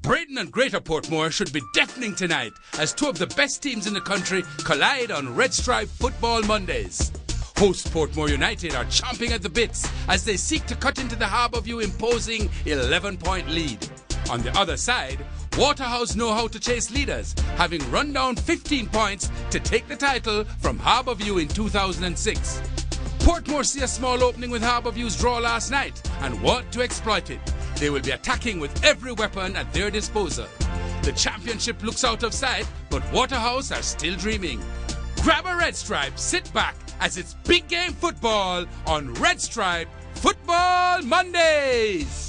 Brighton and Greater Portmore should be deafening tonight as two of the best teams in the country collide on Red Stripe Football Mondays. Host Portmore United are chomping at the bits as they seek to cut into the Harbourview imposing 11-point lead. On the other side, Waterhouse know how to chase leaders, having run down 15 points to take the title from Harbourview in 2006. Portmore see a small opening with Harbourview's draw last night and want to exploit it. They will be attacking with every weapon at their disposal. The championship looks out of sight, but Waterhouse are still dreaming. Grab a red stripe, sit back, as it's big game football on Red Stripe Football Mondays.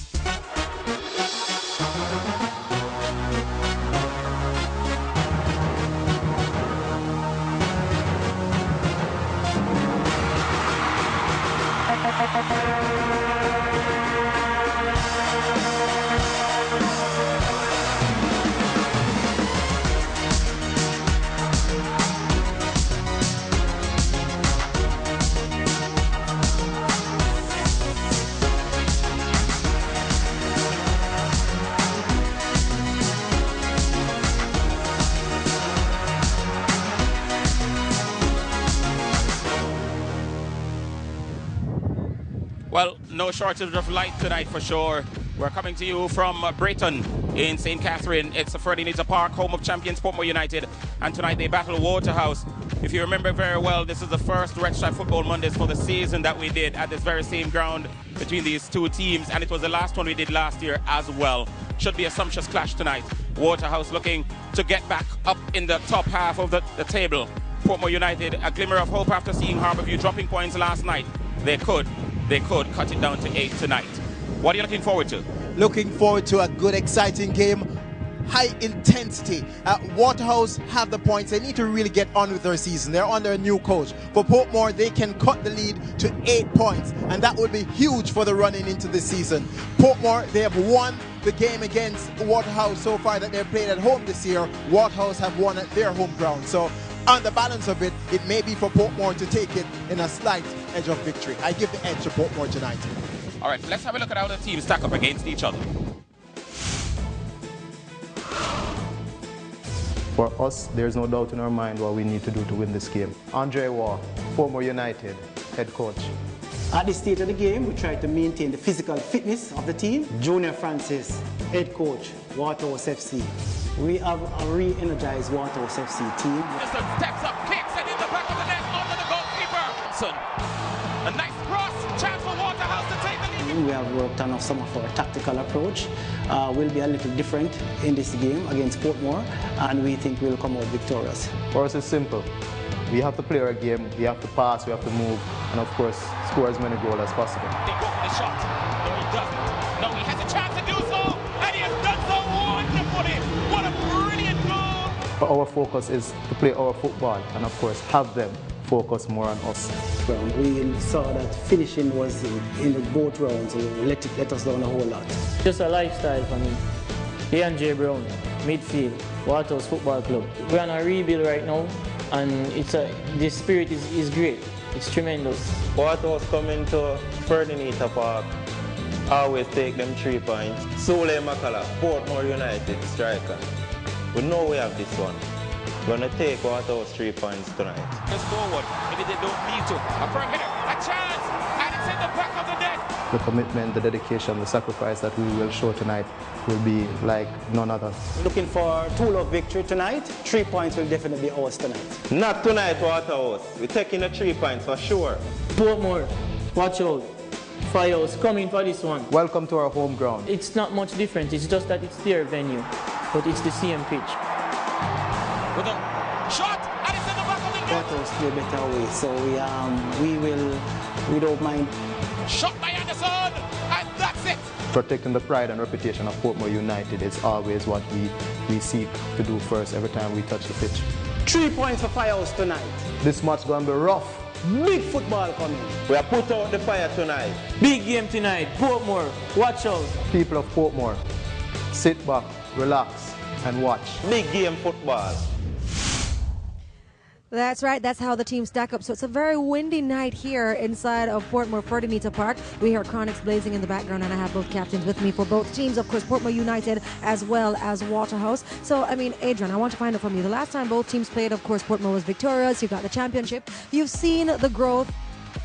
Well, no shortage of light tonight for sure. We're coming to you from Brighton in St. Catherine. It's the Freddie Nita Park, home of champions Portmore United. And tonight they battle Waterhouse. If you remember very well, this is the first Red Stripe Football Mondays for the season that we did at this very same ground between these two teams. And it was the last one we did last year as well. Should be a sumptuous clash tonight. Waterhouse looking to get back up in the top half of the table. Portmore United, a glimmer of hope after seeing Harbourview dropping points last night. They could cut it down to 8 tonight. What are you looking forward to? Looking forward to a good, exciting game. High intensity. Waterhouse have the points. They need to really get on with their season. They're under a new coach. For Portmore, they can cut the lead to 8 points, and that would be huge for the running into the season. Portmore, they have won the game against Waterhouse so far that they've played at home this year. Waterhouse have won at their home ground. So on the balance of it, it may be for Portmore to take it in a slight edge of victory. I give the edge to Portmore tonight. All right, let's have a look at how the teams stack up against each other. For us, there's no doubt in our mind what we need to do to win this game. Andre Waugh, Portmore United, head coach. At this stage of the game, we try to maintain the physical fitness of the team. Junior Francis, head coach, Waterhouse FC. We have a re-energized Waterhouse FC team. Anderson steps up, kicks, and in the back of the net under the goalkeeper. A nice cross, chance for Waterhouse to take the lead. We have worked on some of our tactical approach. Will be a little different in this game against Portmore, and we think we'll come out victorious. For us, it's simple. We have to play our game, we have to pass, we have to move, and of course, score as many goals as possible. They go for the shot. No, he doesn't. No, he has a chance to do so, and he has done so wonderfully. What a brilliant goal! Our focus is to play our football, and of course, have them focus more on us. Well, we saw that finishing was in the both rounds, so let us down a whole lot. Just a lifestyle for me. J Brown, midfield, Waterhouse Football Club. We're on a rebuild right now, and the spirit is great. It's tremendous. Waterhouse coming to Freddie Nita Park, always take them 3 points. Sule Makala, Portmore United striker. We know we have this one. We're going to take Waterhouse 3 points tonight. Just forward, maybe they don't need to. A front hitter, a chance, and it's in the back of the net. The commitment, the dedication, the sacrifice that we will show tonight will be like none other. Looking for a tool of victory tonight. 3 points will definitely be ours tonight. Not tonight, Waterhouse. We're taking the 3 points for sure. Portmore, watch out. Firehouse, coming for this one. Welcome to our home ground. It's not much different. It's just that it's their venue, but it's the same pitch. With a shot, and it's in the back of the net. Waterhouse play better away, so we don't mind. Shot by Anderson, and that's it. Protecting the pride and reputation of Portmore United is always what we seek to do first every time we touch the pitch. 3 points for Firehouse tonight. This match going to be rough. Big football coming. We have put out the fire tonight. Big game tonight. Portmore, watch out. People of Portmore, sit back, relax, and watch. Big game football. That's right. That's how the teams stack up. So it's a very windy night here inside of Portmore Fertitta Park. We hear Chronics blazing in the background, and I have both captains with me for both teams. Of course, Portmore United as well as Waterhouse. So, I mean, Adrian, I want to find out from you. The last time both teams played, of course, Portmore was victorious. You got the championship. You've seen the growth.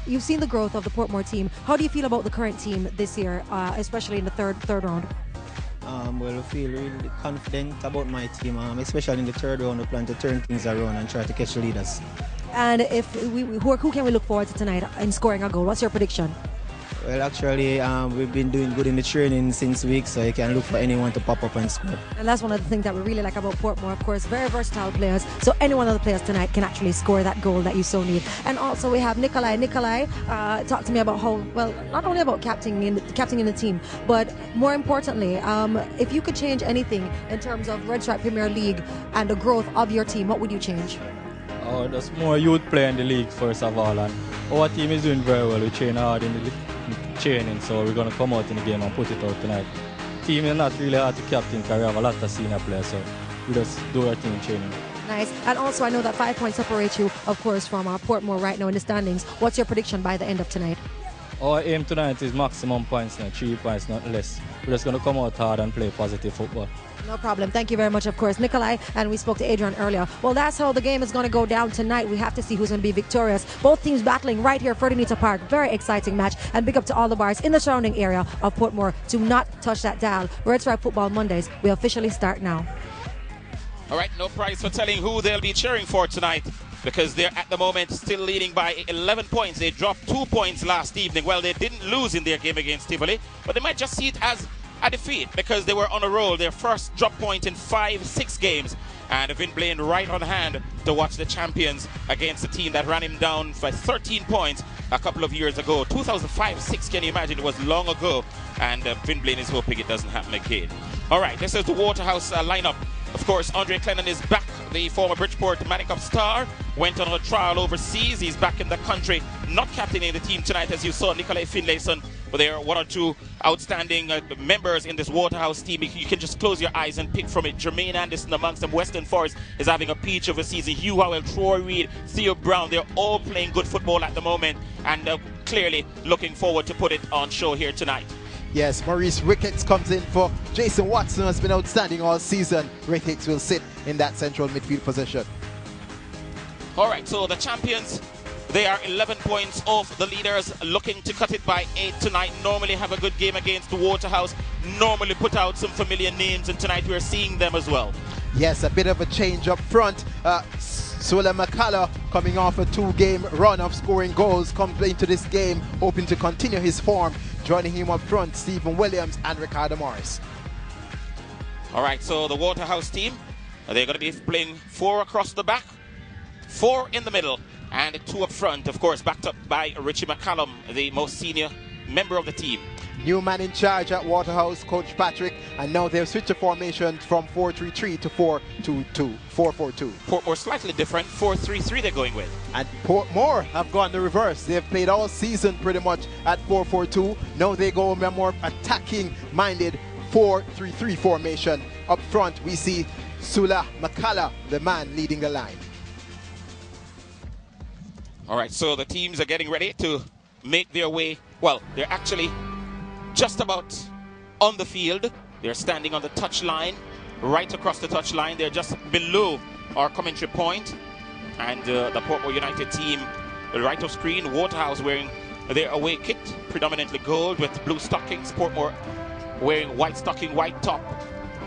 You've seen the growth of the Portmore team. How do you feel about the current team this year, especially in the third round? Well, I feel really confident about my team, especially in the third round. We plan to turn things around and try to catch the leaders. And if who can we look forward to tonight in scoring a goal? What's your prediction? Well, actually, we've been doing good in the training since weeks, so you can look for anyone to pop up and score. And that's one of the things that we really like about Portmore, of course, very versatile players. So any one of the players tonight can actually score that goal that you so need. And also we have Nikolai. Nikolai, talk to me about how, well, not only about captaining in the team, but more importantly, if you could change anything in terms of Red Stripe Premier League and the growth of your team, what would you change? Oh, there's more youth play in the league, first of all, and our team is doing very well. We train hard in the training, so we're going to come out in the game and put it out tonight. Team is not really hard to captain because we have a lot of senior players, so we just do our thing in training. Nice. And also I know that 5 points separate you, of course, from Portmore right now in the standings. What's your prediction by the end of tonight? Our aim tonight is maximum points now, 3 points, not less. We're just going to come out hard and play positive football. No problem. Thank you very much, of course, Nikolai. And we spoke to Adrian earlier. Well, that's how the game is going to go down tonight. We have to see who's going to be victorious. Both teams battling right here, Fertitta Park. Very exciting match. And big up to all the bars in the surrounding area of Portmore. Do not touch that dial. Red Stripe Football Mondays. We officially start now. All right, no prize for telling who they'll be cheering for tonight, because they're at the moment still leading by 11 points. They dropped 2 points last evening. Well, they didn't lose in their game against Tivoli, but they might just see it as a defeat because they were on a roll. Their first drop point in 5-6 games, and Vin Blaine right on hand to watch the champions against a team that ran him down by 13 points a couple of years ago. 2005-6, can you imagine? It was long ago, and Vin Blaine is hoping it doesn't happen again. All right, this is the Waterhouse lineup. Of course, Andre Clennon is back. The former Bridgeport Manic Cup star went on a trial overseas. He's back in the country, not captaining the team tonight, as you saw Nicolai Finlayson. But there are one or two outstanding members in this Waterhouse team. You can just close your eyes and pick from it. Jermaine Anderson amongst them. Western Forest is having a peach of a season. Hugh Howell, Troy Reed, Theo Brown. They're all playing good football at the moment, and clearly looking forward to put it on show here tonight. Yes, Maurice Ricketts comes in for Jason Watson, who has been outstanding all season. Ricketts will sit in that central midfield position. All right, so the champions, they are 11 points off the leaders, looking to cut it by 8 tonight. Normally have a good game against the Waterhouse, normally put out some familiar names, and tonight we're seeing them as well. Yes, a bit of a change up front. Sula McCullough, coming off a 2-game run of scoring goals, comes into this game hoping to continue his form. Joining him up front, Stephen Williams and Ricardo Morris. All right, so the Waterhouse team, they're going to be playing 4 across the back, 4 in the middle, and 2 up front, of course, backed up by Richie McCallum, the most senior member of the team. New man in charge at Waterhouse, Coach Patrick, and now they've switched the formation from 4-3-3 to 4-2-2, 4-4-2. Portmore slightly different, 4-3-3 they're going with. And Portmore have gone the reverse. They've played all season pretty much at 4-4-2. Now they go a more attacking-minded 4-3-3 formation. Up front, we see Sula McCullough, the man leading the line. All right, so the teams are getting ready to make their way. Well, they're actually just about on the field. They're standing on the touch line, right across the touch line. They're just below our commentary point. And the Portmore United team, right of screen, Waterhouse wearing their away kit, predominantly gold with blue stockings. Portmore wearing white stocking, white top,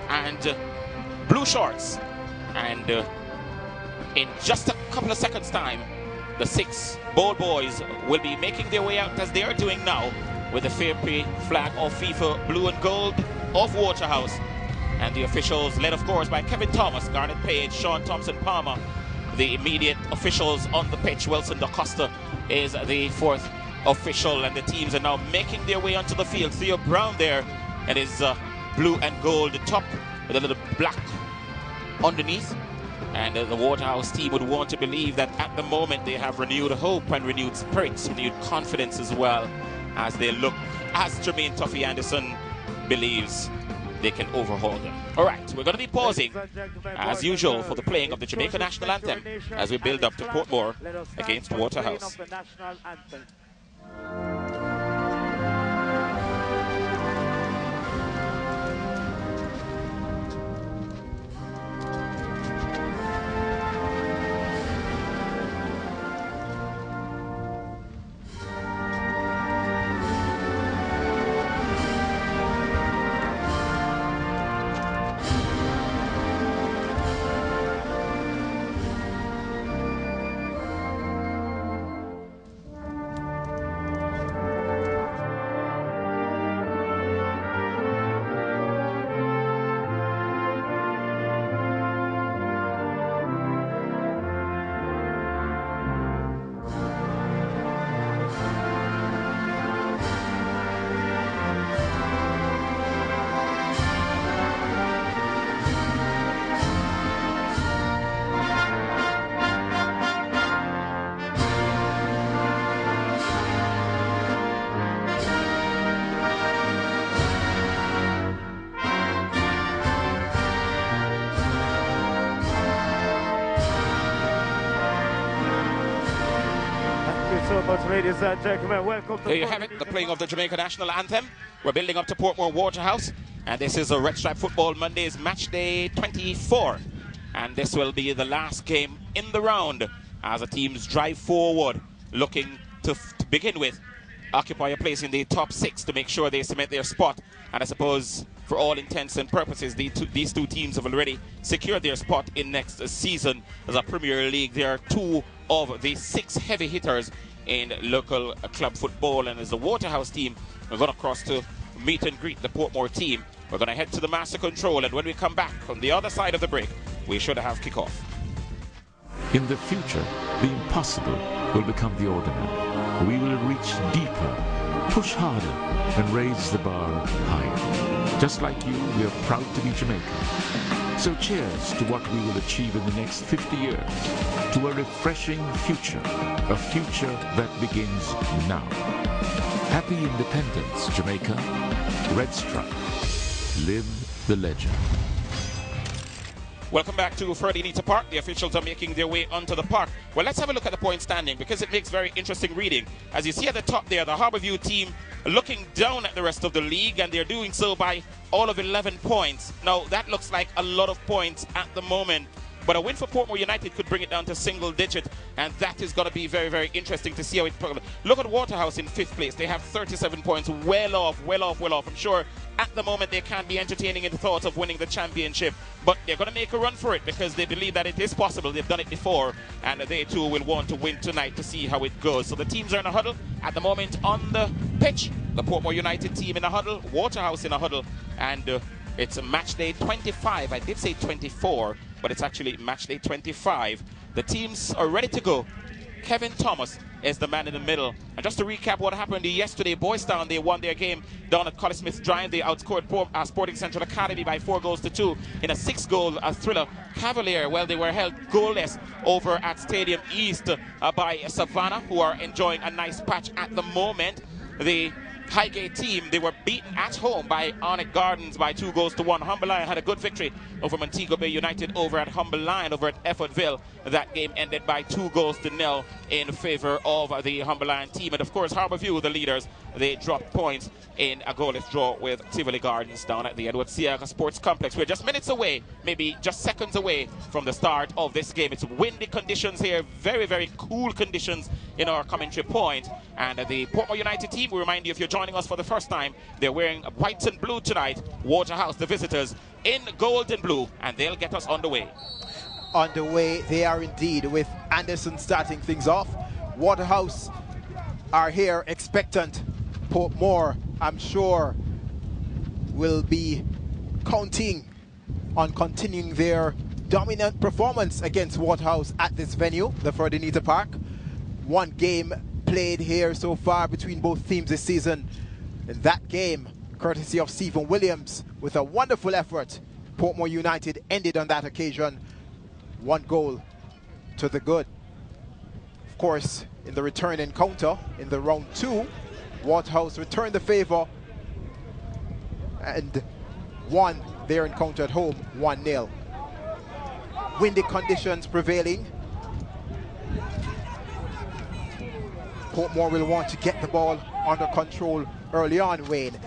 and blue shorts. And in just a couple of seconds' time, the 6 Bold Boys will be making their way out as they are doing now, with the fair play flag of FIFA blue and gold of Waterhouse, and the officials led of course by Kevin Thomas, Garnet Page, Sean Thompson Palmer, the immediate officials on the pitch. Wilson DaCosta is the 4th official, and the teams are now making their way onto the field. Theo Brown there and his blue and gold top with a little black underneath, and the Waterhouse team would want to believe that at the moment they have renewed hope and renewed spirits, renewed confidence as well, as they look, as Jermaine Tuffy Anderson believes, they can overhaul them. All right, we're going to be pausing, as usual, for the playing of the Jamaica National Anthem as we build up to Portmore against Waterhouse. Ladies and gentlemen, welcome to there you have it, the playing of the Jamaica National Anthem. We're building up to Portmore Waterhouse, and this is a Red Stripe Football Mondays match day 24. And this will be the last game in the round as the teams drive forward, looking to begin with occupy a place in the top 6 to make sure they cement their spot. And I suppose for all intents and purposes, these two teams have already secured their spot in next season as a Premier League. They are 2 of the 6 heavy hitters in local club football, and as the Waterhouse team, we're going to cross to meet and greet the Portmore team. We're going to head to the master control, and when we come back on the other side of the break, we should have kickoff. In the future, the impossible will become the ordinary. We will reach deeper, push harder, and raise the bar higher. Just like you, we are proud to be Jamaican. So cheers to what we will achieve in the next 50 years, to a refreshing future, a future that begins now. Happy Independence, Jamaica. Red Stripe. Live the legend. Welcome back to Freddie Nita Park. The officials are making their way onto the park. Well, let's have a look at the point standing because it makes very interesting reading. As you see at the top there, the Harbourview team looking down at the rest of the league, and they're doing so by all of 11 points. Now, that looks like a lot of points at the moment, but a win for Portmore United could bring it down to single digit, and that is going to be very, very interesting to see how it... Look at Waterhouse in 5th place. They have 37 points, well off. I'm sure at the moment they can't be entertaining in the thoughts of winning the championship, but they're going to make a run for it because they believe that it is possible. They've done it before, and they too will want to win tonight to see how it goes. So the teams are in a huddle at the moment on the pitch. The Portmore United team in a huddle, Waterhouse in a huddle, and it's a match day 25. I did say 24, but it's actually match day 25. The teams are ready to go. Kevin Thomas is the man in the middle. And just to recap what happened yesterday, Boys Town, they won their game down at Collie Smith Drive. They outscored Sporting Central Academy by 4-2 in a 6-goal thriller. Cavalier, well, they were held goalless over at Stadium East by Savannah, who are enjoying a nice patch at the moment. The Highgate team, they were beaten at home by Arnett Gardens by 2-1. Humber Lion had a good victory over Montego Bay United over at Humber Lion over at Effortville. That game ended by 2-0 in favor of the Humber Lion team. And of course, Harbourview, the leaders, they dropped points in a goalless draw with Tivoli Gardens down at the Edward Siaga Sports Complex. We're just minutes away, maybe just seconds away from the start of this game. It's windy conditions here, very, very cool conditions in our commentary point. And the Portmore United team, we remind you, if you're joining us for the first time, they're wearing white and blue tonight. Waterhouse, the visitors, in gold and blue, and they'll get us on the way. On the way, they are indeed, with Anderson starting things off. Waterhouse are here expectant. Portmore, I'm sure, will be counting on continuing their dominant performance against Waterhouse at this venue, the Freddie Nita Park. One game played here so far between both teams this season. In that game, courtesy of Stephen Williams, with a wonderful effort, Portmore United ended on that occasion 1-0 to the good. Of course, in the return encounter in the round 2, Waterhouse returned the favor, and won their encounter at home 1-0. Windy conditions prevailing. Portmore will want to get the ball under control early on, Wayne.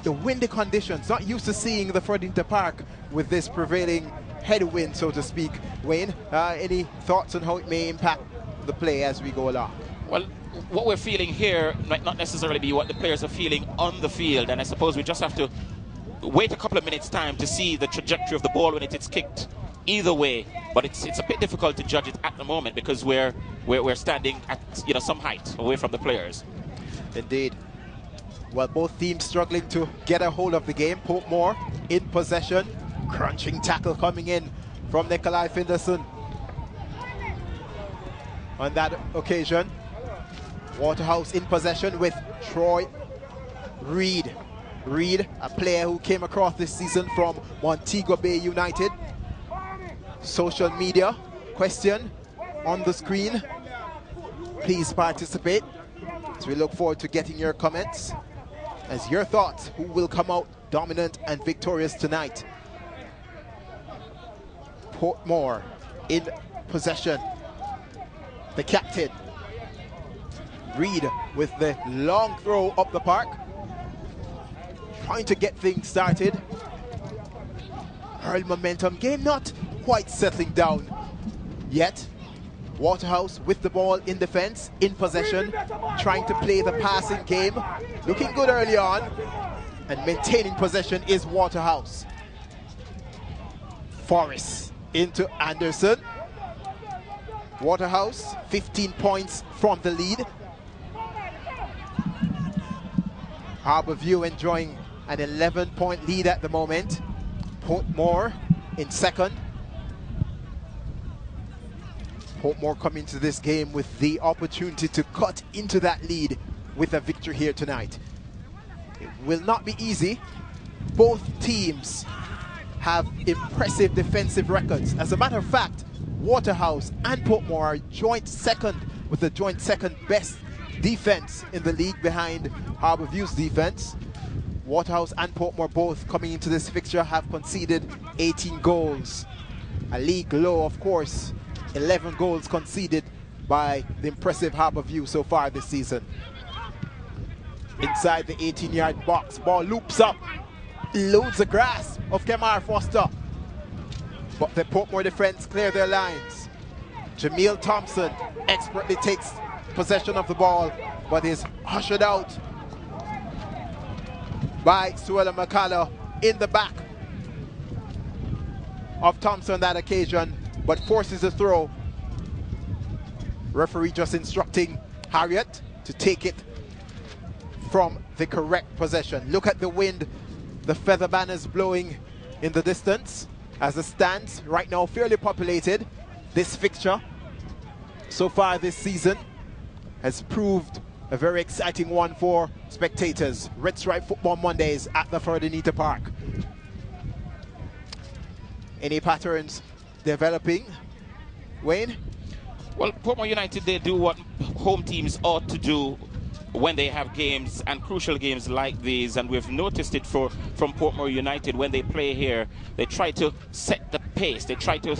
The windy conditions, not used to seeing the Fredinta Park with this prevailing headwind, so to speak. Wayne, any thoughts on how it may impact the play as we go along? Well, what we're feeling here might not necessarily be what the players are feeling on the field, and I suppose we just have to wait a couple of minutes' time to see the trajectory of the ball when it's kicked either way. But it's a bit difficult to judge it at the moment because we're standing at some height away from the players. Indeed. Well, both teams struggling to get a hold of the game. Portmore in possession. Crunching tackle coming in from Nikolai Finderson. On that occasion, Waterhouse in possession with Troy Reed. Reed, a player who came across this season from Montego Bay United. Social media question on the screen. Please participate as we look forward to getting your comments. As your thoughts, who will come out dominant and victorious tonight? Portmore in possession. The captain, Reed, with the long throw up the park. Trying to get things started. Early momentum, game not quite settling down yet. Waterhouse with the ball in defense, in possession, trying to play the passing game. Looking good early on, and maintaining possession is Waterhouse. Forrest into Anderson. Waterhouse, 15 points from the lead. Harborview enjoying an 11-point lead at the moment. Portmore in second. Portmore coming to this game with the opportunity to cut into that lead with a victory here tonight. It will not be easy. Both teams have impressive defensive records. As a matter of fact, Waterhouse and Portmore are joint second, with the joint second best defense in the league behind Harborview's defense. Waterhouse and Portmore both coming into this fixture have conceded 18 goals. A league low, of course. 11 goals conceded by the impressive Harborview so far this season. Inside the 18-yard box, ball loops up, eludes the grasp of Kemar Foster. But the Portmore defense clear their lines. Jameel Thompson expertly takes possession of the ball, but is ushered out by Suella McCullough in the back of Thompson on that occasion, but forces a throw. Referee just instructing Harriet to take it from the correct possession. Look at the wind, the feather banners blowing in the distance as the stands right now fairly populated. This fixture so far this season has proved a very exciting one for spectators. Red Stripe Football Mondays at the Ferdinand Park. Any patterns developing, Wayne? Well, Portmore United, they do what home teams ought to do when they have games and crucial games like these, and we've noticed it from Portmore United when they play here. They try to set the pace, they try to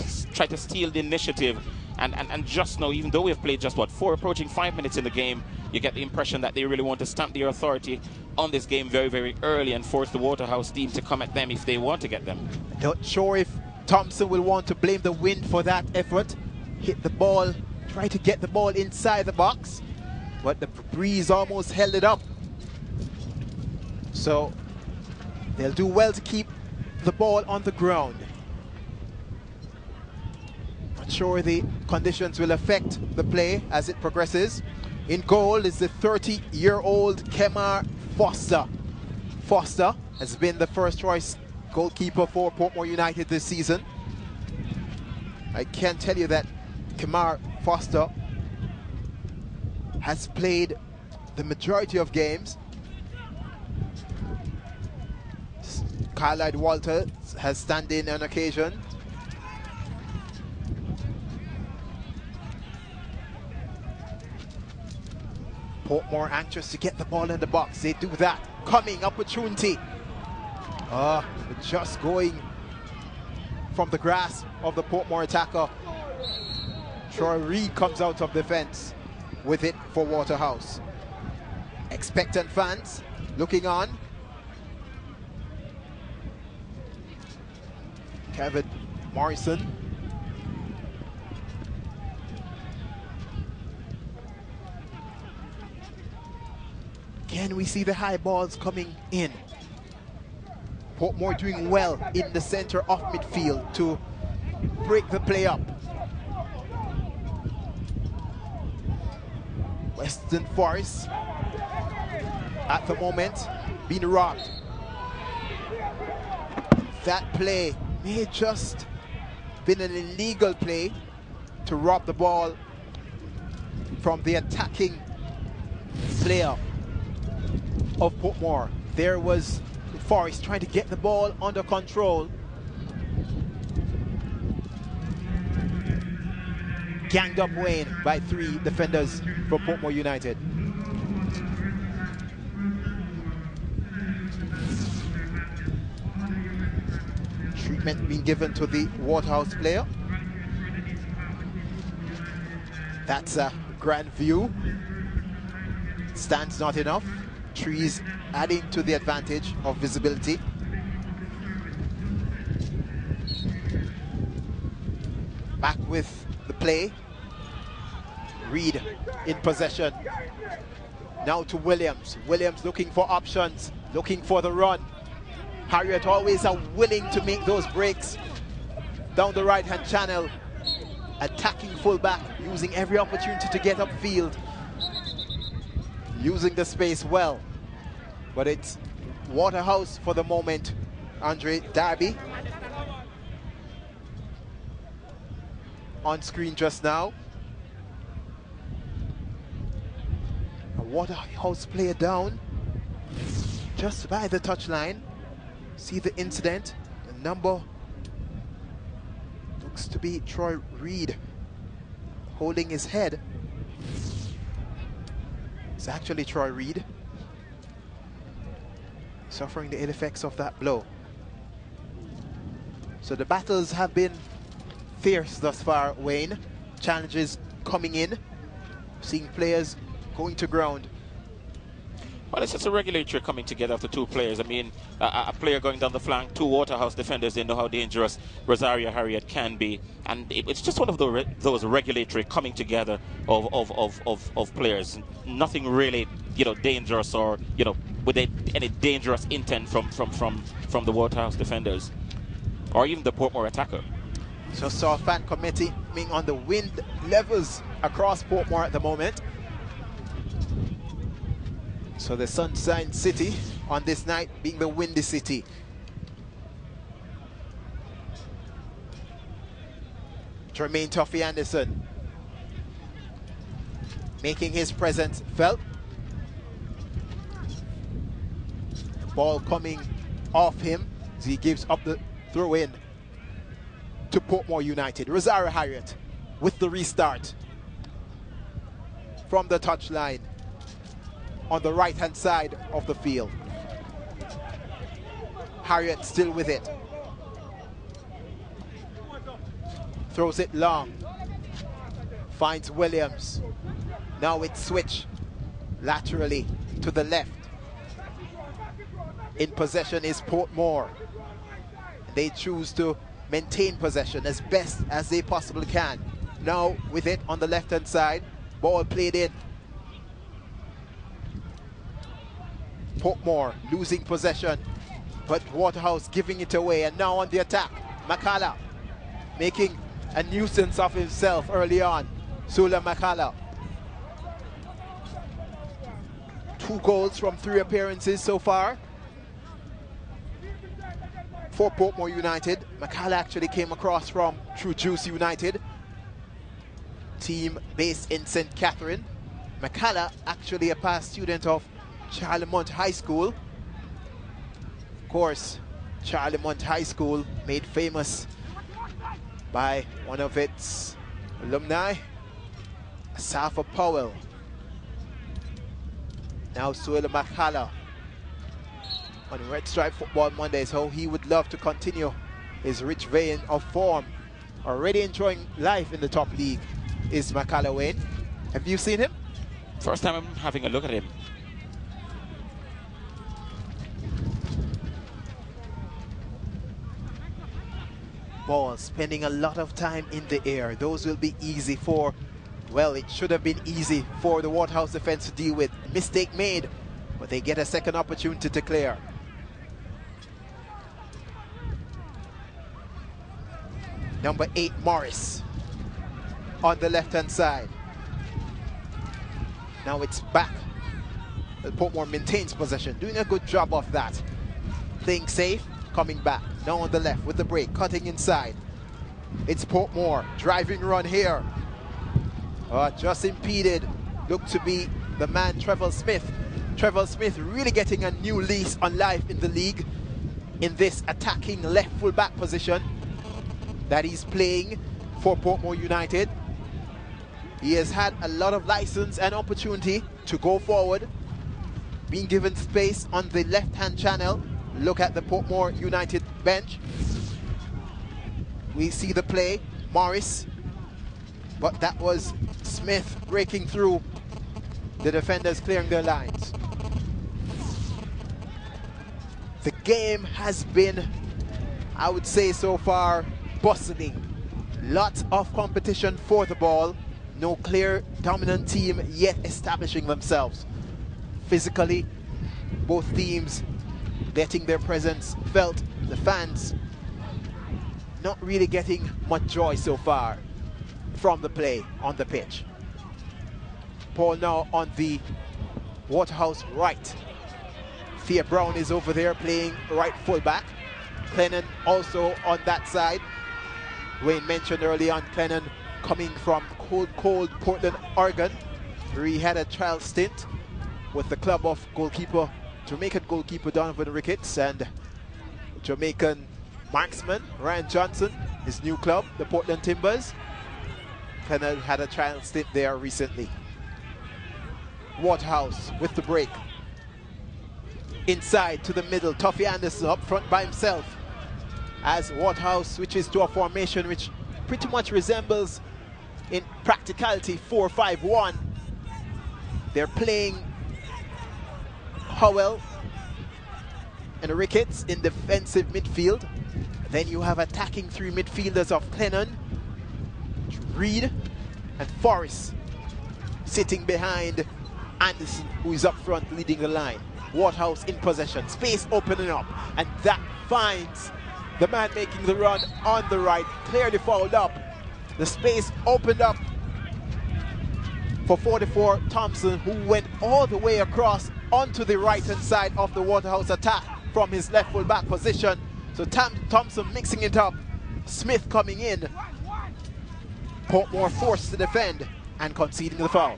steal the initiative, and just now, even though we've played just approaching 5 minutes in the game, you get the impression that they really want to stamp their authority on this game very, very early and force the Waterhouse team to come at them if they want to get them. Not sure if Thompson will want to blame the wind for that effort. Hit the ball, try to get the ball inside the box, but the breeze almost held it up. So they'll do well to keep the ball on the ground. Not sure the conditions will affect the play as it progresses. In goal is the 30-year-old Kemar Foster. Foster has been the first choice goalkeeper for Portmore United this season. I can tell you that Kemar Foster has played the majority of games. Carlisle Walter has stand in on occasion. Portmore anxious to get the ball in the box. They do that. Coming opportunity Just going from the grasp of the Portmore attacker. Troy Reed comes out of defense with it for Waterhouse. Expectant fans looking on. Kevin Morrison. Can we see the high balls coming in? Portmore doing well in the center of midfield to break the play up. Western Forest at the moment being robbed. That play may just been an illegal play to rob the ball from the attacking player of Portmore. There was Forest trying to get the ball under control. Ganged up Wayne by 3 defenders from Portmore United. Treatment being given to the Waterhouse player. That's a grand view. Stands not enough. Trees adding to the advantage of visibility. Back with the play. Reed in possession. Now to Williams. Williams looking for options, looking for the run. Harriet always are willing to make those breaks down the right-hand channel. Attacking fullback, using every opportunity to get upfield. Using the space well. But it's Waterhouse for the moment. Andre Darby on screen just now. A Waterhouse player down just by the touchline. See the incident. The number looks to be Troy Reed holding his head. It's actually Troy Reed suffering the ill effects of that blow. So the battles have been fierce thus far, Wayne. Challenges coming in, seeing players going to ground. Well, it's just a regulatory coming together of the 2 players. I mean, a player going down the flank, 2 Waterhouse defenders, they know how dangerous Rosario Harriet can be. And it's just one of those regulatory coming together of players. Nothing really, dangerous or, with any dangerous intent from the Waterhouse defenders or even the Portmore attacker. So saw fan committee being on the wind levels across Portmore at the moment. So the Sunshine City on this night being the windy city. Jermaine Tuffy Anderson making his presence felt. Ball coming off him as he gives up the throw in to Portmore United. Rosario Harriet with the restart from the touchline on the right-hand side of the field. Harriet still with it. Throws it long. Finds Williams. Now it's switch laterally to the left. In possession is Portmore. They choose to maintain possession as best as they possibly can. Now with it on the left-hand side. Ball played in. Portmore losing possession, but Waterhouse giving it away, and now on the attack. Makala making a nuisance of himself early on. Sula Makala. 2 goals from 3 appearances so far for Portmore United. Makala actually came across from True Juice United, team based in St. Catherine. Makala actually a past student of Charlemont High School. Of course, Charlemont High School made famous by one of its alumni, Safa Powell. Now Suela Makala on Red Stripe Football Mondays how he would love to continue his rich vein of form. Already enjoying life in the top league is McCalloway. Have you seen him? First time I'm having a look at him. Ball spending a lot of time in the air. Those will be easy for, well, it should have been easy for the Waterhouse defense to deal with. Mistake made, but they get a second opportunity to clear. Number 8, Morris, on the left-hand side. Now it's back. Portmore maintains possession, doing a good job of that. Playing safe, coming back. Now on the left with the break, cutting inside. It's Portmore, driving run here. Just impeded. Looked to be the man, Trevor Smith. Trevor Smith really getting a new lease on life in the league in this attacking left full-back position that he's playing for Portmore United. He has had a lot of license and opportunity to go forward, being given space on the left-hand channel. Look at the Portmore United bench. We see the play, Morris, but that was Smith breaking through the defenders, clearing their lines. The game has been, I would say so far, bustling. Lots of competition for the ball. No clear dominant team yet establishing themselves. Physically, both teams letting their presence felt. The fans not really getting much joy so far from the play on the pitch. Paul now on the Waterhouse right. Thea Brown is over there playing right fullback. Clennon also on that side. Wayne mentioned early on Clennon coming from cold Portland, Oregon, where he had a trial stint with the club of Jamaican goalkeeper Donovan Ricketts and Jamaican marksman Ryan Johnson, his new club, the Portland Timbers. Clennon had a trial stint there recently. Waterhouse with the break. Inside to the middle, Tuffy Anderson up front by himself as Waterhouse switches to a formation which pretty much resembles in practicality 4-5-1. They're playing Howell and Ricketts in defensive midfield. Then you have attacking three midfielders of Clennon, Reed and Forrest sitting behind Anderson, who is up front leading the line. Waterhouse in possession, space opening up, and that finds the man making the run on the right, clearly fouled up. The space opened up for 44 Thompson, who went all the way across onto the right-hand side of the Waterhouse attack from his left full-back position. So Thompson mixing it up, Smith coming in. Portmore forced to defend and conceding the foul.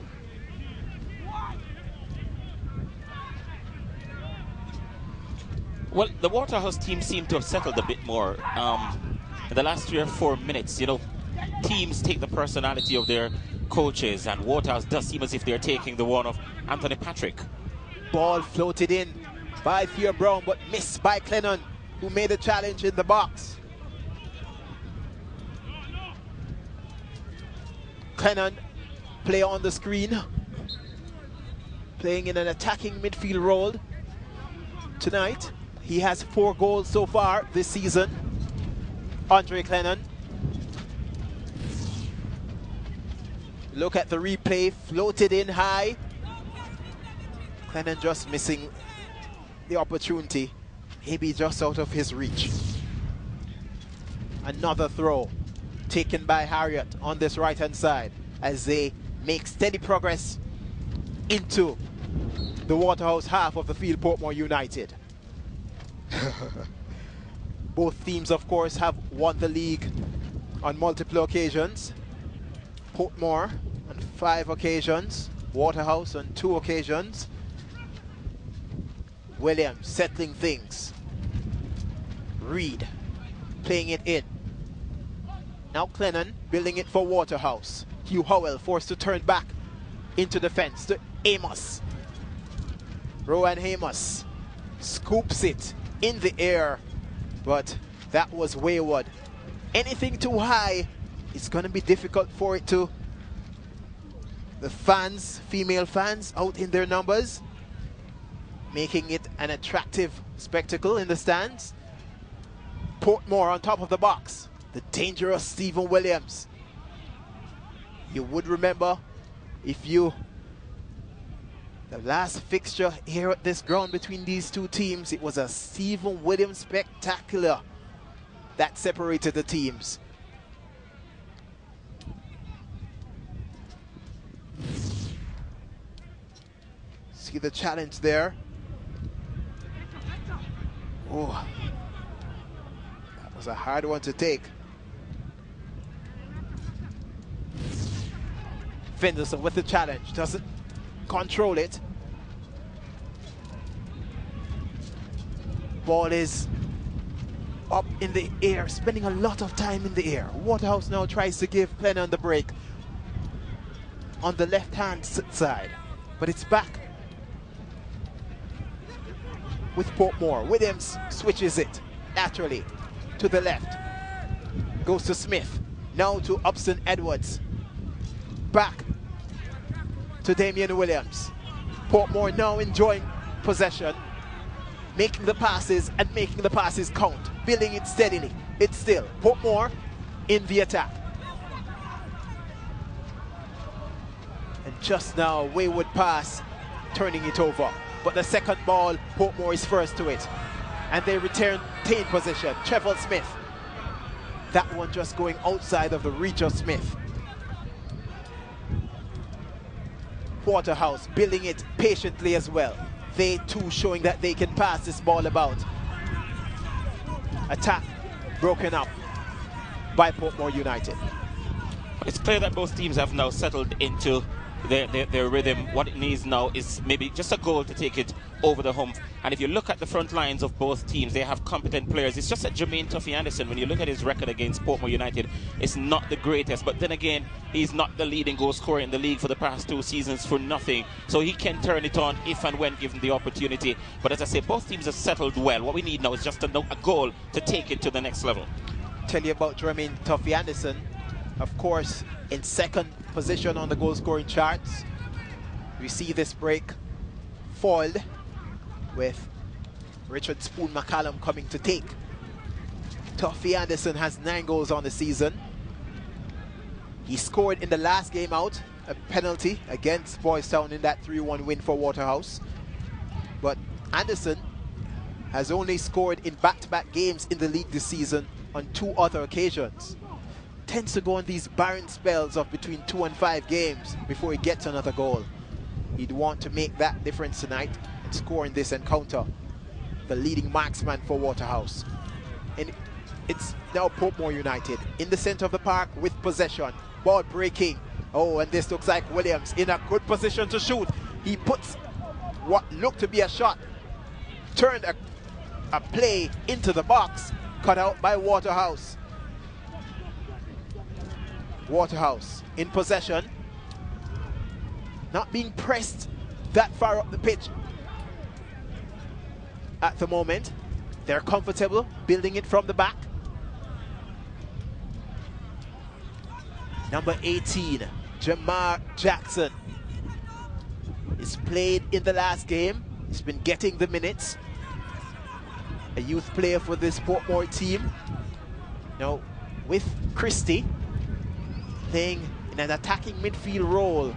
Well, the Waterhouse team seemed to have settled a bit more in the last 3 or 4 minutes. You know, teams take the personality of their coaches, and Waterhouse does seem as if they're taking the one of Anthony Patrick. Ball floated in by Thea Brown, but missed by Clennon, who made a challenge in the box. Clennon, player on the screen, playing in an attacking midfield role tonight. He has 4 goals so far this season. Andre Clennon. Look at the replay, floated in high. Clennon just missing the opportunity, maybe just out of his reach. Another throw taken by Harriet on this right-hand side as they make steady progress into the Waterhouse half of the field, Portmore United. Both teams, of course, have won the league on multiple occasions. Portmore on 5 occasions, Waterhouse on 2 occasions. Williams settling things. Reed playing it in. Now Clennon building it for Waterhouse. Hugh Howell forced to turn back into defense to Amos. Rowan Amos scoops it in the air, but that was wayward. Anything too high, it's going to be difficult for it to. The fans, female fans, out in their numbers, making it an attractive spectacle in the stands. Portmore on top of the box. The dangerous Stephen Williams. You would remember the last fixture here at this ground between these two teams, it was a Stephen Williams spectacular that separated the teams. See the challenge there. Oh, that was a hard one to take. Fenderson with the challenge, doesn't control it. Ball is up in the air, spending a lot of time in the air. Waterhouse now tries to give Plennon the break on the left-hand side, but it's back with Portmore. Williams switches it laterally to the left. Goes to Smith. Now to Upson Edwards. Back to Damian Williams. Portmore now enjoying possession, making the passes and making the passes count, building it steadily. It's still Portmore in the attack. And just now, a wayward pass, turning it over. But the second ball, Portmore is first to it. And they retain possession. Trevor Smith. That one just going outside of the reach of Smith. Waterhouse building it patiently as well. They too showing that they can pass this ball about. Attack broken up by Portmore United. It's clear that both teams have now settled into their rhythm. What it needs now is maybe just a goal to take it over the hump. And if you look at the front lines of both teams, they have competent players. It's just that Jermaine Tuffy Anderson, when you look at his record against Portmore United, it's not the greatest. But then again, he's not the leading goal scorer in the league for the past 2 seasons for nothing. So he can turn it on if and when given the opportunity. But as I say, both teams have settled well. What we need now is just a goal to take it to the next level. Tell you about Jermaine Tuffy Anderson. Of course, in second position on the goal scoring charts. We see this break foiled with Richard Spoon McCallum coming to take. Tuffy Anderson has 9 goals on the season. He scored in the last game out, a penalty against Boys Town in that 3-1 win for Waterhouse. But Anderson has only scored in back-to-back games in the league this season on 2 other occasions. Tends to go on these barren spells of between 2 and 5 games before he gets another goal. He'd want to make that difference tonight and score in this encounter. The leading marksman for Waterhouse. And it's now Portmore United in the center of the park with possession. Ball breaking. Oh, and this looks like Williams in a good position to shoot. He puts what looked to be a shot, turned a play into the box, cut out by Waterhouse. Waterhouse in possession, not being pressed that far up the pitch at the moment. They're comfortable building it from the back. Number 18, Jamar Jackson, is played in the last game. He's been getting the minutes. A youth player for this Portmore team. Now with Christie playing in an attacking midfield role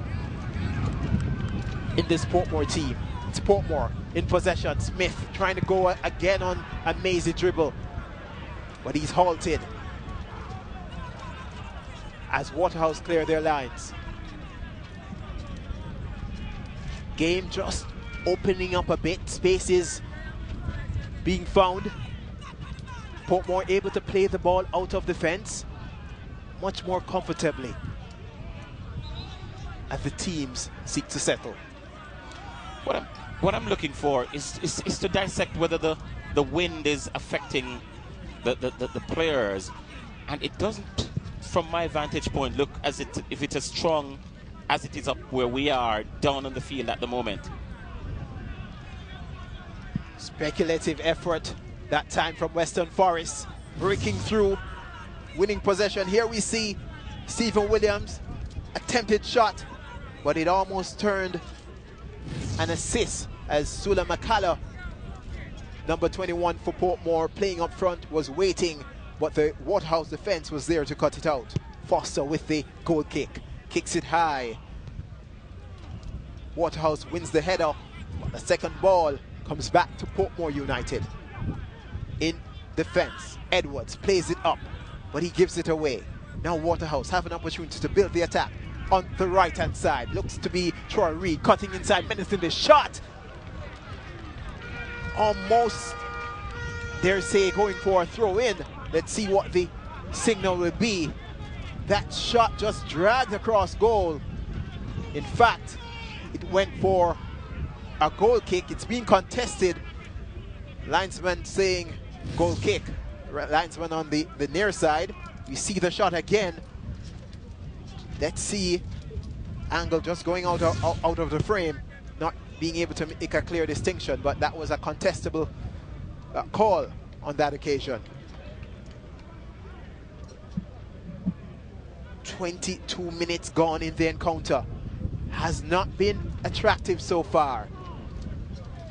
in this Portmore team. It's Portmore in possession. Smith trying to go again on a mazy dribble, but he's halted as Waterhouse clear their lines. Game just opening up a bit, spaces being found. Portmore able to play the ball out of defense much more comfortably as the teams seek to settle. What I'm looking for is to dissect whether the wind is affecting the players, and it doesn't, from my vantage point, look as if it's as strong as it is up where we are down on the field at the moment. Speculative effort that time from Western Forest, breaking through, winning possession. Here we see Stephen Williams, attempted shot, but it almost turned an assist as Sula Makala, number 21 for Portmore, playing up front, was waiting, but the Waterhouse defense was there to cut it out. Foster with the goal kick, kicks it high. Waterhouse wins the header, but the second ball comes back to Portmore United. In defense, Edwards plays it up, but he gives it away. Now Waterhouse have an opportunity to build the attack on the right-hand side. Looks to be Troy Reed cutting inside, menacing the shot. Almost, dare say, going for a throw-in. Let's see what the signal will be. That shot just dragged across goal. In fact, it went for a goal kick. It's being contested. Linesman saying goal kick. Linesman on the near side. We see the shot again. Let's see. Angle just going out of the frame, not being able to make a clear distinction, but that was a contestable call on that occasion. 22 minutes gone in the encounter. Has not been attractive so far.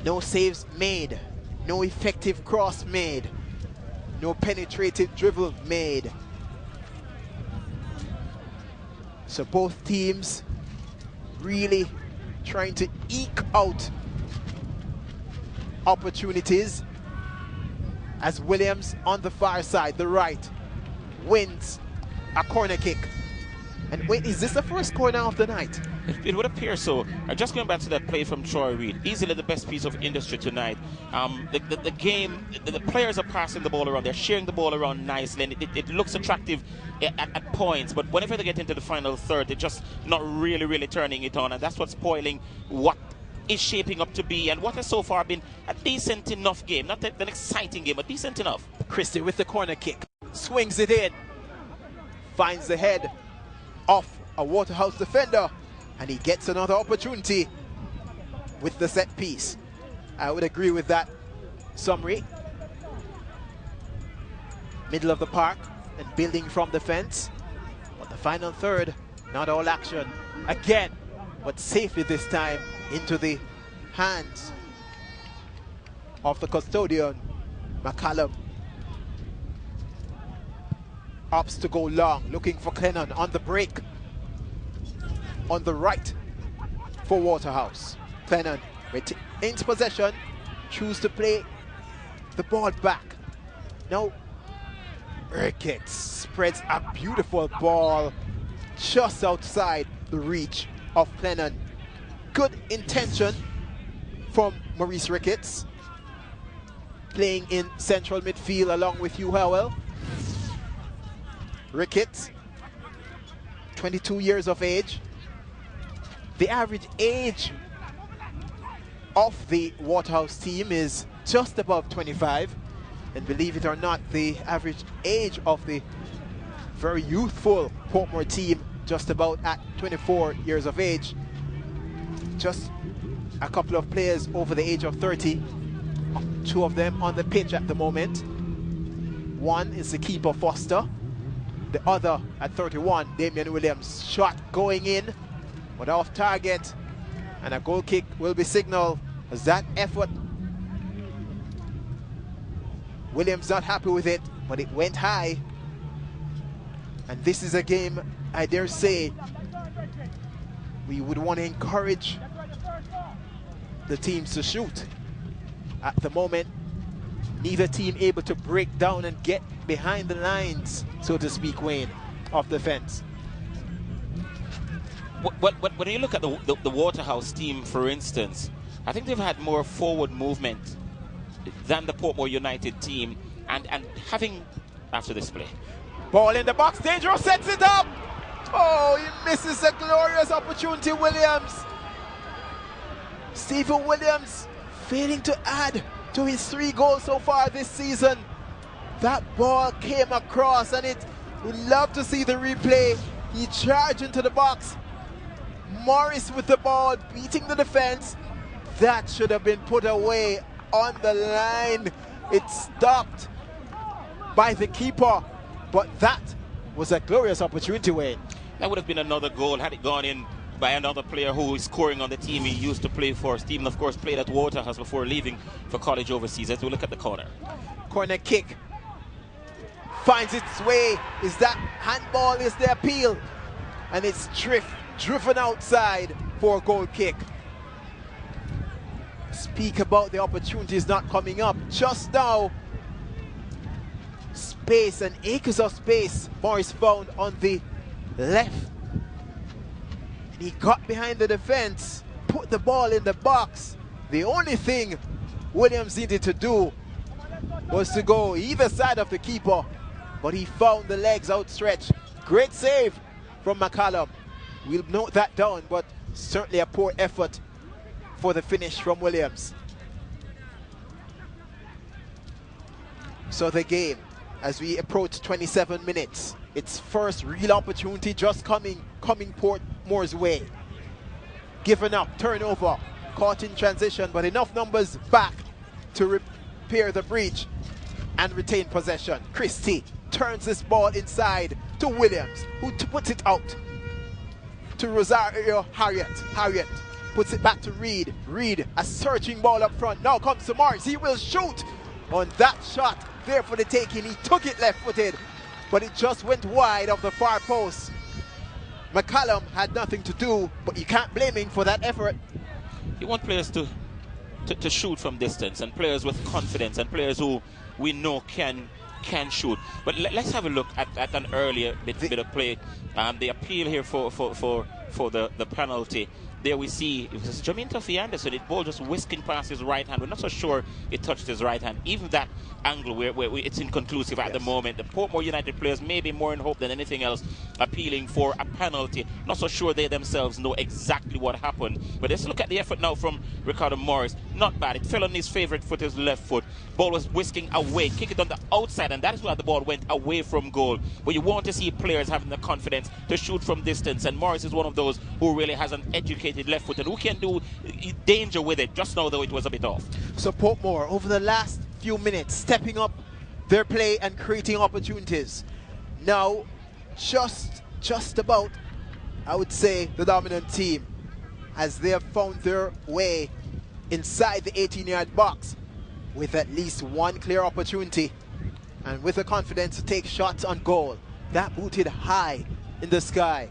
No saves made, no effective cross made, no penetrative dribble made. So both teams really trying to eke out opportunities as Williams on the far side, the right, wins a corner kick. And wait, is this the first corner of the night? It would appear so. Just going back to that play from Troy Reed, easily the best piece of industry tonight. The game, the players are passing the ball around, they're sharing the ball around nicely, and it looks attractive at points, but whenever they get into the final third, they're just not really turning it on, and that's what's spoiling what is shaping up to be, and what has so far been a decent enough game. Not an exciting game, but decent enough. Christie with the corner kick, swings it in, finds the head of a Waterhouse defender, and he gets another opportunity with the set piece. I would agree with that summary. Middle of the park and building from the fence, but the final third, not all action again, but safely this time into the hands of the custodian, McCallum. Opts to go long, looking for Clennon on the break. On the right for Waterhouse. Clennon retains possession, choose to play the ball back. Now, Ricketts spreads a beautiful ball just outside the reach of Clennon. Good intention from Maurice Ricketts, playing in central midfield along with Hugh Howell. Ricketts, 22 years of age. The average age of the Waterhouse team is just above 25. And believe it or not, the average age of the very youthful Portmore team, just about at 24 years of age. Just a couple of players over the age of 30. Two of them on the pitch at the moment. One is the keeper, Foster. The other at 31, Damian Williams. Shot going in, but off target, and a goal kick will be signaled as that effort. Williams not happy with it, but it went high. And this is a game, I dare say, we would want to encourage the teams to shoot. At the moment, neither team able to break down and get behind the lines, so to speak, Wayne, of the fence. When you look at the Waterhouse team, for instance, I think they've had more forward movement than the Portmore United team, and having, after this play. Ball in the box, dangerous, sets it up! Oh, he misses a glorious opportunity, Williams. Stephen Williams failing to add to his 3 goals so far this season. That ball came across, and we'd love to see the replay. He charged into the box. Morris with the ball, beating the defense. That should have been put away on the line. It's stopped by the keeper, but that was a glorious opportunity, Wayne. That would have been another goal had it gone in by another player who is scoring on the team he used to play for. Stephen, of course, played at Waterhouse before leaving for college overseas. As we look at the corner. Corner kick finds its way. Is that handball? Is the appeal? And it's driven outside for a goal kick. Speak about the opportunities not coming up. Just now, space and acres of space Morris found on the left. And he got behind the defense, put the ball in the box. The only thing Williams needed to do was to go either side of the keeper, but he found the legs outstretched. Great save from McCallum. We'll note that down, but certainly a poor effort for the finish from Williams. So the game, as we approach 27 minutes, its first real opportunity just coming Portmore's way. Given up, turnover, caught in transition, but enough numbers back to repair the breach and retain possession. Christie turns this ball inside to Williams, who puts it out to Rosario Harriet puts it back to Reed. Reed, a searching ball up front. Now comes to Morris. He will shoot on that shot. There for the taking. He took it left-footed, but it just went wide of the far post. McCallum had nothing to do, but you can't blame him for that effort. You want players to shoot from distance, and players with confidence, and players who we know can shoot. But let's have a look at an earlier bit of play. The appeal here for the penalty. There we see it was Jermaine Tuffy Anderson. The ball just whisking past his right hand. We're not so sure it touched his right hand. Even that angle where it's inconclusive at the moment. The Portmore United players may be more in hope than anything else, appealing for a penalty. Not so sure they themselves know exactly what happened. But let's look at the effort now from Ricardo Morris. Not bad. It fell on his favorite foot, his left foot. Ball was whisking away. Kick it on the outside, and that is why the ball went away from goal. But you want to see players having the confidence to shoot from distance, and Morris is one of those who really has an educated left foot and who can do danger with it. Just now, though, it was a bit off. So Portmore, over the last few minutes, stepping up their play and creating opportunities. Now, just about, I would say, the dominant team, as they have found their way inside the 18-yard box with at least one clear opportunity and with the confidence to take shots on goal. That booted high in the sky.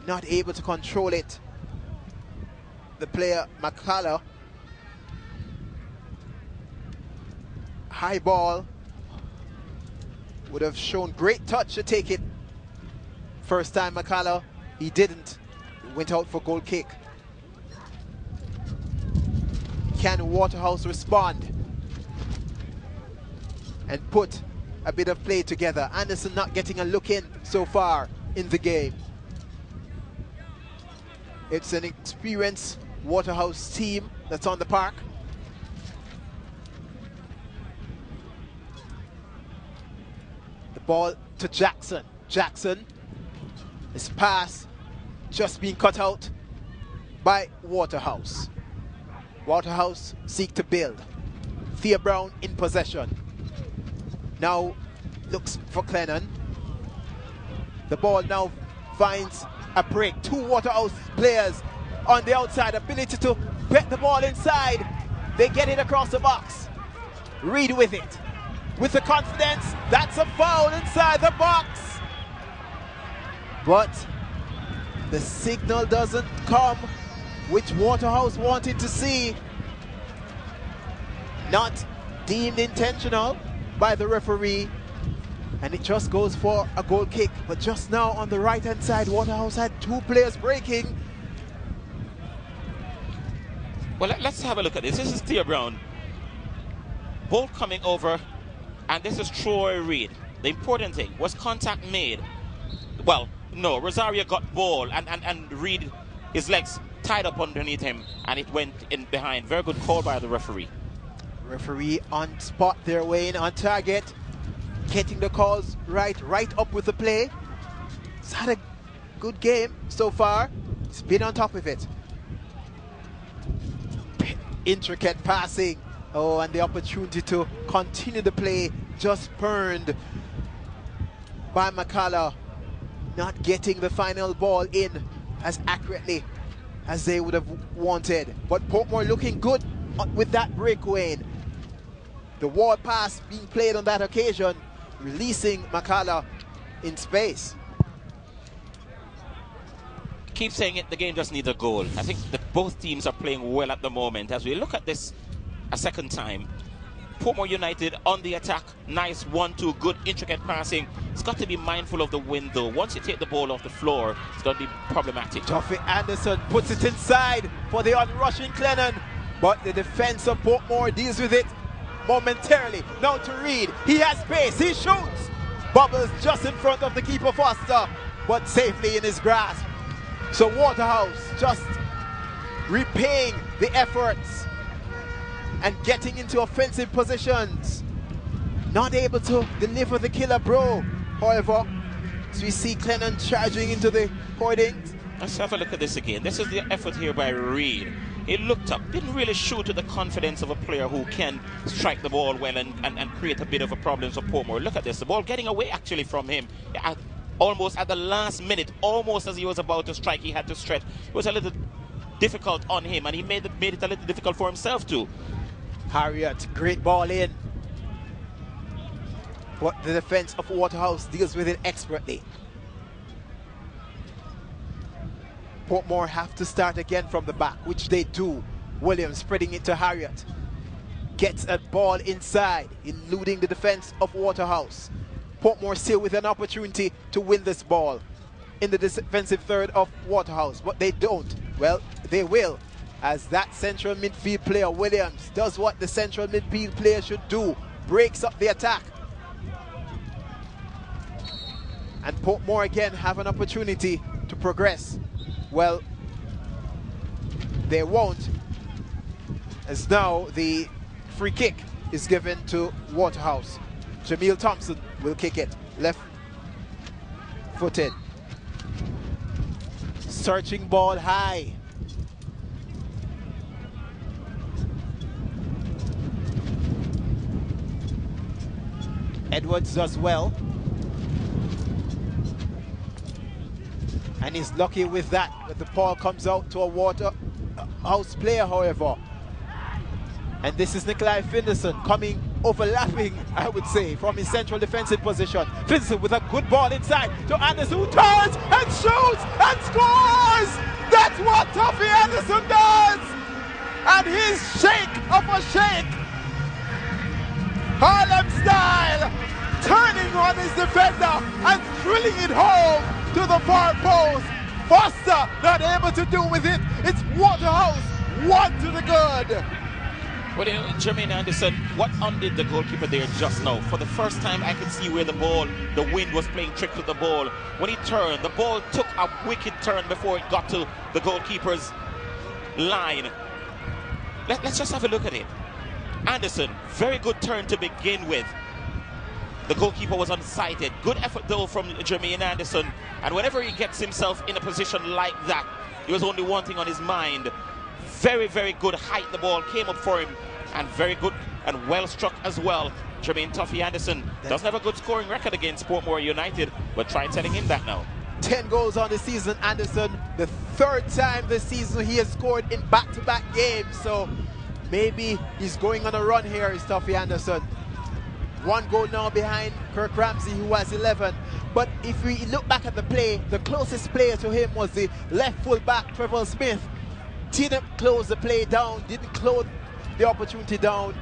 Not able to control it. The player McCullough. High ball. Would have shown great touch to take it. First time McCullough, he didn't. Went out for goal kick. Can Waterhouse respond and put a bit of play together? Anderson not getting a look in so far in the game. It's an experienced Waterhouse team that's on the park. The ball to Jackson. Jackson, his pass just being cut out by Waterhouse. Waterhouse seek to build. Thea Brown in possession. Now looks for Clennon. The ball now finds a break. Two Waterhouse players on the outside. Ability to get the ball inside. They get it across the box. Reed with it. With the confidence. That's a foul inside the box. But the signal doesn't come, which Waterhouse wanted to see. Not deemed intentional by the referee. And it just goes for a goal kick. But just now on the right-hand side, Waterhouse had two players breaking. Well, let's have a look at this. This is Thea Brown. Ball coming over, and this is Troy Reed. The important thing, was contact made? Well, no. Rosario got ball, and Reed, his legs tied up underneath him, and it went in behind. Very good call by the referee. Referee on spot there, Wayne, on target. Getting the calls right up with the play. He's had a good game so far. He's been on top of it. Intricate passing. Oh, and the opportunity to continue the play just burned by McCullough. Not getting the final ball in as accurately as they would have wanted. But Portmore looking good with that breakaway. The wall pass being played on that occasion, releasing McCullough in space. Keep saying it, the game just needs a goal. I think that both teams are playing well at the moment. As we look at this a second time, Portmore United on the attack, nice 1-2, good intricate passing. It's got to be mindful of the wind though. Once you take the ball off the floor, it's going to be problematic. Tuffy Anderson puts it inside for the onrushing Clennon, but the defense of Portmore deals with it momentarily. Now to Reed, he has space, he shoots. Bubbles just in front of the keeper Foster, but safely in his grasp. So Waterhouse just repaying the efforts and getting into offensive positions. Not able to deliver the killer bro. However, as we see Clennon charging into the hoardings. Let's have a look at this again. This is the effort here by Reed. He looked up, didn't really show to the confidence of a player who can strike the ball well and create a bit of a problem for Portmore. Look at this, the ball getting away actually from him. Almost at the last minute, almost as he was about to strike, he had to stretch. It was a little difficult on him, and he made it a little difficult for himself too. Harriet, great ball in. But the defense of Waterhouse deals with it expertly. Portmore have to start again from the back, which they do. Williams spreading it to Harriet. Gets a ball inside, eluding the defense of Waterhouse. Portmore still with an opportunity to win this ball in the defensive third of Waterhouse, but they don't. Well, they will, as that central midfield player, Williams, does what the central midfield player should do, breaks up the attack. And Portmore again have an opportunity to progress. Well, they won't, as now the free kick is given to Waterhouse. Jameel Thompson will kick it, left-footed. Searching ball high. Edwards does well. And he's lucky with that, but the ball comes out to a Waterhouse player, however. And this is Nikolai Finderson coming, overlapping, I would say, from his central defensive position. Finderson with a good ball inside to Anderson, who turns and shoots and scores! That's what Tuffy Anderson does! And his shake of a shake, Harlem style, turning on his defender and drilling it home to the far post. Foster not able to do with it. It's Waterhouse, 1 to the good. Well, you know, Jermaine Anderson, what undid the goalkeeper there just now? For the first time, I could see where the wind was playing tricks with the ball. When he turned, the ball took a wicked turn before it got to the goalkeeper's line. Let's just have a look at it. Anderson, very good turn to begin with. The goalkeeper was unsighted. Good effort though from Jermaine Anderson. And whenever he gets himself in a position like that, there was only one thing on his mind. Very, very good height. The ball came up for him, and very good and well struck as well. Jermaine Tuffy Anderson doesn't have a good scoring record against Portmore United, but try telling him that now. 10 goals on the season, Anderson. The 3rd time this season he has scored in back-to-back games. So maybe he's going on a run here, is Tuffy Anderson. 1 goal now behind Kirk Ramsey, who has 11. But if we look back at the play, the closest player to him was the left full-back, Trevor Smith. Didn't close the play down, didn't close the opportunity down.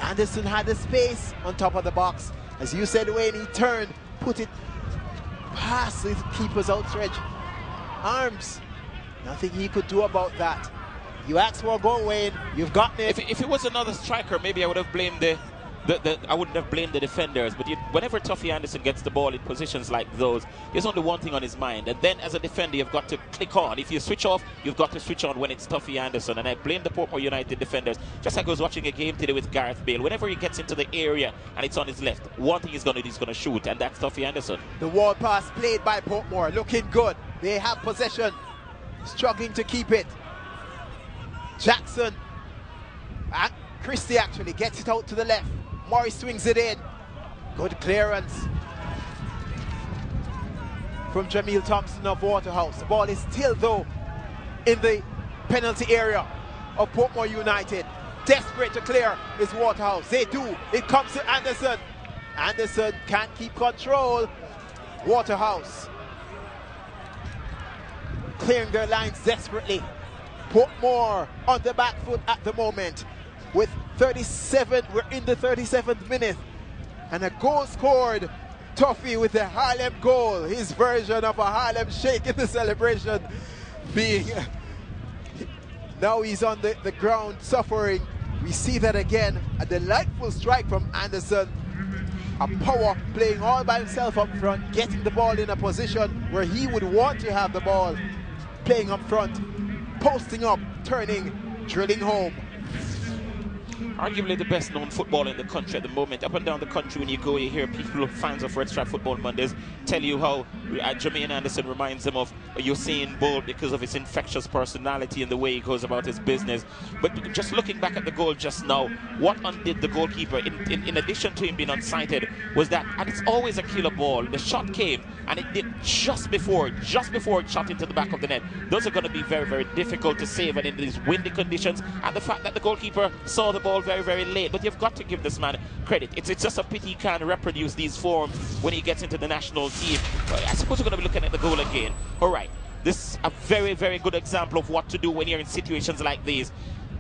Anderson had the space on top of the box. As you said, Wayne, he turned, put it past the keeper's outstretched arms. Nothing he could do about that. You asked for a goal, Wayne, you've gotten it. If it was another striker, maybe I would have blamed I wouldn't have blamed the defenders, but whenever Tuffy Anderson gets the ball in positions like those, there's only one thing on his mind, and then as a defender you've got to click on. If you switch off, you've got to switch on when it's Tuffy Anderson, and I blame the Portmore United defenders, just like I was watching a game today with Gareth Bale. Whenever he gets into the area and it's on his left, one thing he's going to do is going to shoot, and that's Tuffy Anderson. The wall pass played by Portmore, looking good. They have possession, struggling to keep it. Jackson And Christie actually gets it out to the left. Morris swings it in. Good clearance from Jameel Thompson of Waterhouse. The ball is still, though, in the penalty area of Portmore United. Desperate to clear is Waterhouse. They do. It comes to Anderson. Anderson can't keep control. Waterhouse clearing their lines desperately. Portmore on the back foot at the moment with 37. We're in the 37th minute. And a goal scored. Tuffy with the Harlem goal. His version of a Harlem shake in the celebration being... Now he's on the ground suffering. We see that again. A delightful strike from Anderson. A power playing all by himself up front, getting the ball in a position where he would want to have the ball, playing up front, posting up, turning, drilling home. Arguably the best known footballer in the country at the moment. Up and down the country, when you go, you hear people, fans of Red Stripe Football Mondays, tell you how Jermaine Anderson reminds them of Usain Bolt because of his infectious personality and the way he goes about his business. But just looking back at the goal just now, what undid the goalkeeper, in addition to him being unsighted, was that, and it's always a killer ball, the shot came and it did just before it shot into the back of the net. Those are going to be very, very difficult to save, and in these windy conditions, and the fact that the goalkeeper saw the ball very, very late. But you've got to give this man credit. It's just a pity he can't reproduce these forms when he gets into the national team. I suppose we're going to be looking at the goal again. All right, this is a very, very good example of what to do when you're in situations like these.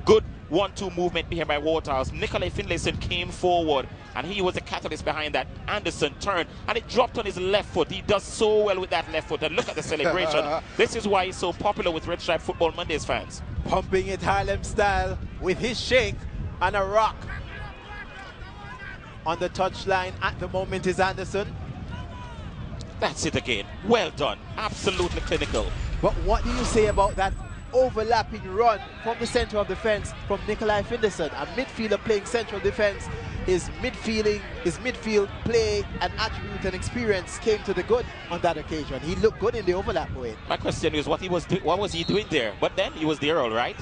Good 1-2 movement here by Waterhouse. Nikolai Finlayson came forward, and he was the catalyst behind that. Anderson turned, and it dropped on his left foot. He does so well with that left foot, and look at the celebration. This is why he's so popular with Red Stripe Football Mondays fans. Pumping it Harlem style with his shake and a rock. On the touchline at the moment is Anderson. That's it again. Well done. Absolutely clinical. But what do you say about that overlapping run from the center of defense from Nikolai Finlayson, a midfielder playing central defense? His midfield play and attribute and experience came to the good on that occasion. He looked good in the overlap way. My question is, what was he doing there? But then he was there, all right,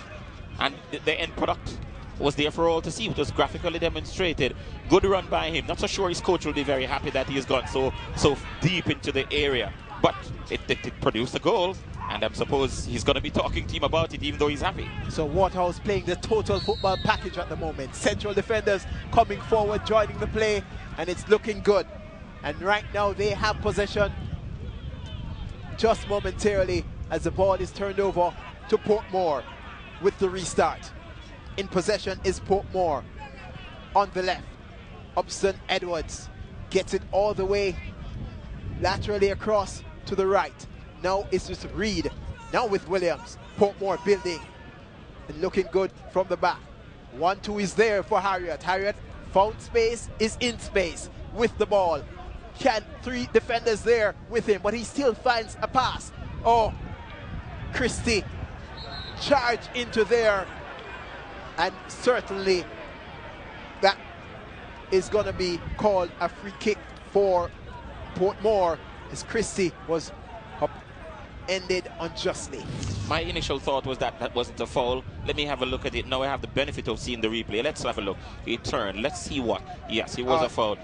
and the end product was there for all to see. It was graphically demonstrated. Good run by him. Not so sure his coach will be very happy that he has gone so deep into the area, but it produced a goal, and I suppose he's going to be talking to him about it, even though he's happy. So Waterhouse playing the total football package at the moment. Central defenders coming forward, joining the play, and it's looking good. And right now they have possession just momentarily as the ball is turned over to Portmore with the restart. In possession is Portmore on the left. Upson Edwards gets it all the way laterally across to the right. Now it's just Reed. Now with Williams. Portmore building and looking good from the back. 1-2 is there for Harriet. Harriet found space, is in space with the ball. Can 3 defenders there with him, but he still finds a pass. Oh, Christie charge into there. And certainly that is going to be called a free kick for Portmore, as Christie was ended unjustly. My initial thought was that that wasn't a foul. Let me have a look at it. Now I have the benefit of seeing the replay. Let's have a look. He turned. Let's see what. Yes, it was a foul.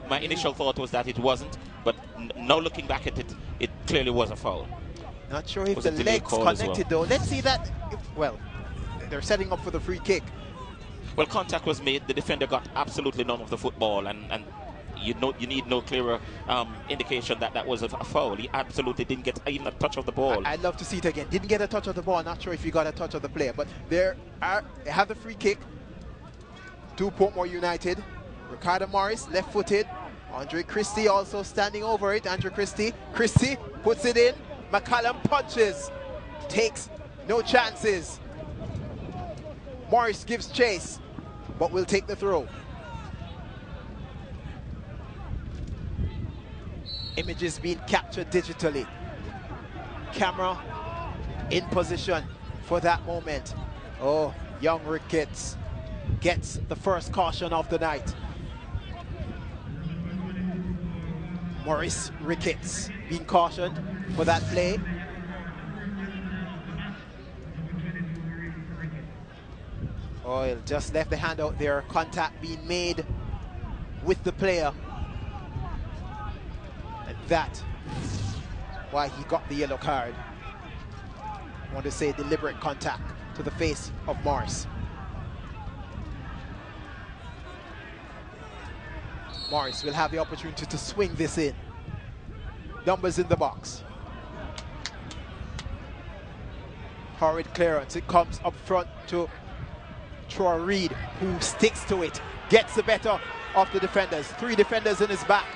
My initial thought was that it wasn't, but now looking back at it, it clearly was a foul. Not sure if the legs connected though. Let's see that. Well, they're setting up for the free kick. Well, contact was made. The defender got absolutely none of the football, and you need no clearer indication that that was a foul. He absolutely didn't get even a touch of the ball. I'd love to see it again. Didn't get a touch of the ball. Not sure if he got a touch of the player, but they have the free kick to Portmore United. Ricardo Morris, left-footed. Andre Christie also standing over it. Andre Christie puts it in. McCallum punches, takes no chances. Morris gives chase, but will take the throw. Images being captured digitally. Camera in position for that moment. Oh, young Ricketts gets the first caution of the night. Maurice Ricketts being cautioned for that play. Oil just left the hand out there. Contact being made with the player. And that's why he got the yellow card. I want to say deliberate contact to the face of Morris. Morris will have the opportunity to swing this in. Numbers in the box. Horrid clearance. It comes up front to Troy Reed, who sticks to it. Gets the better of the defenders. 3 defenders in his back.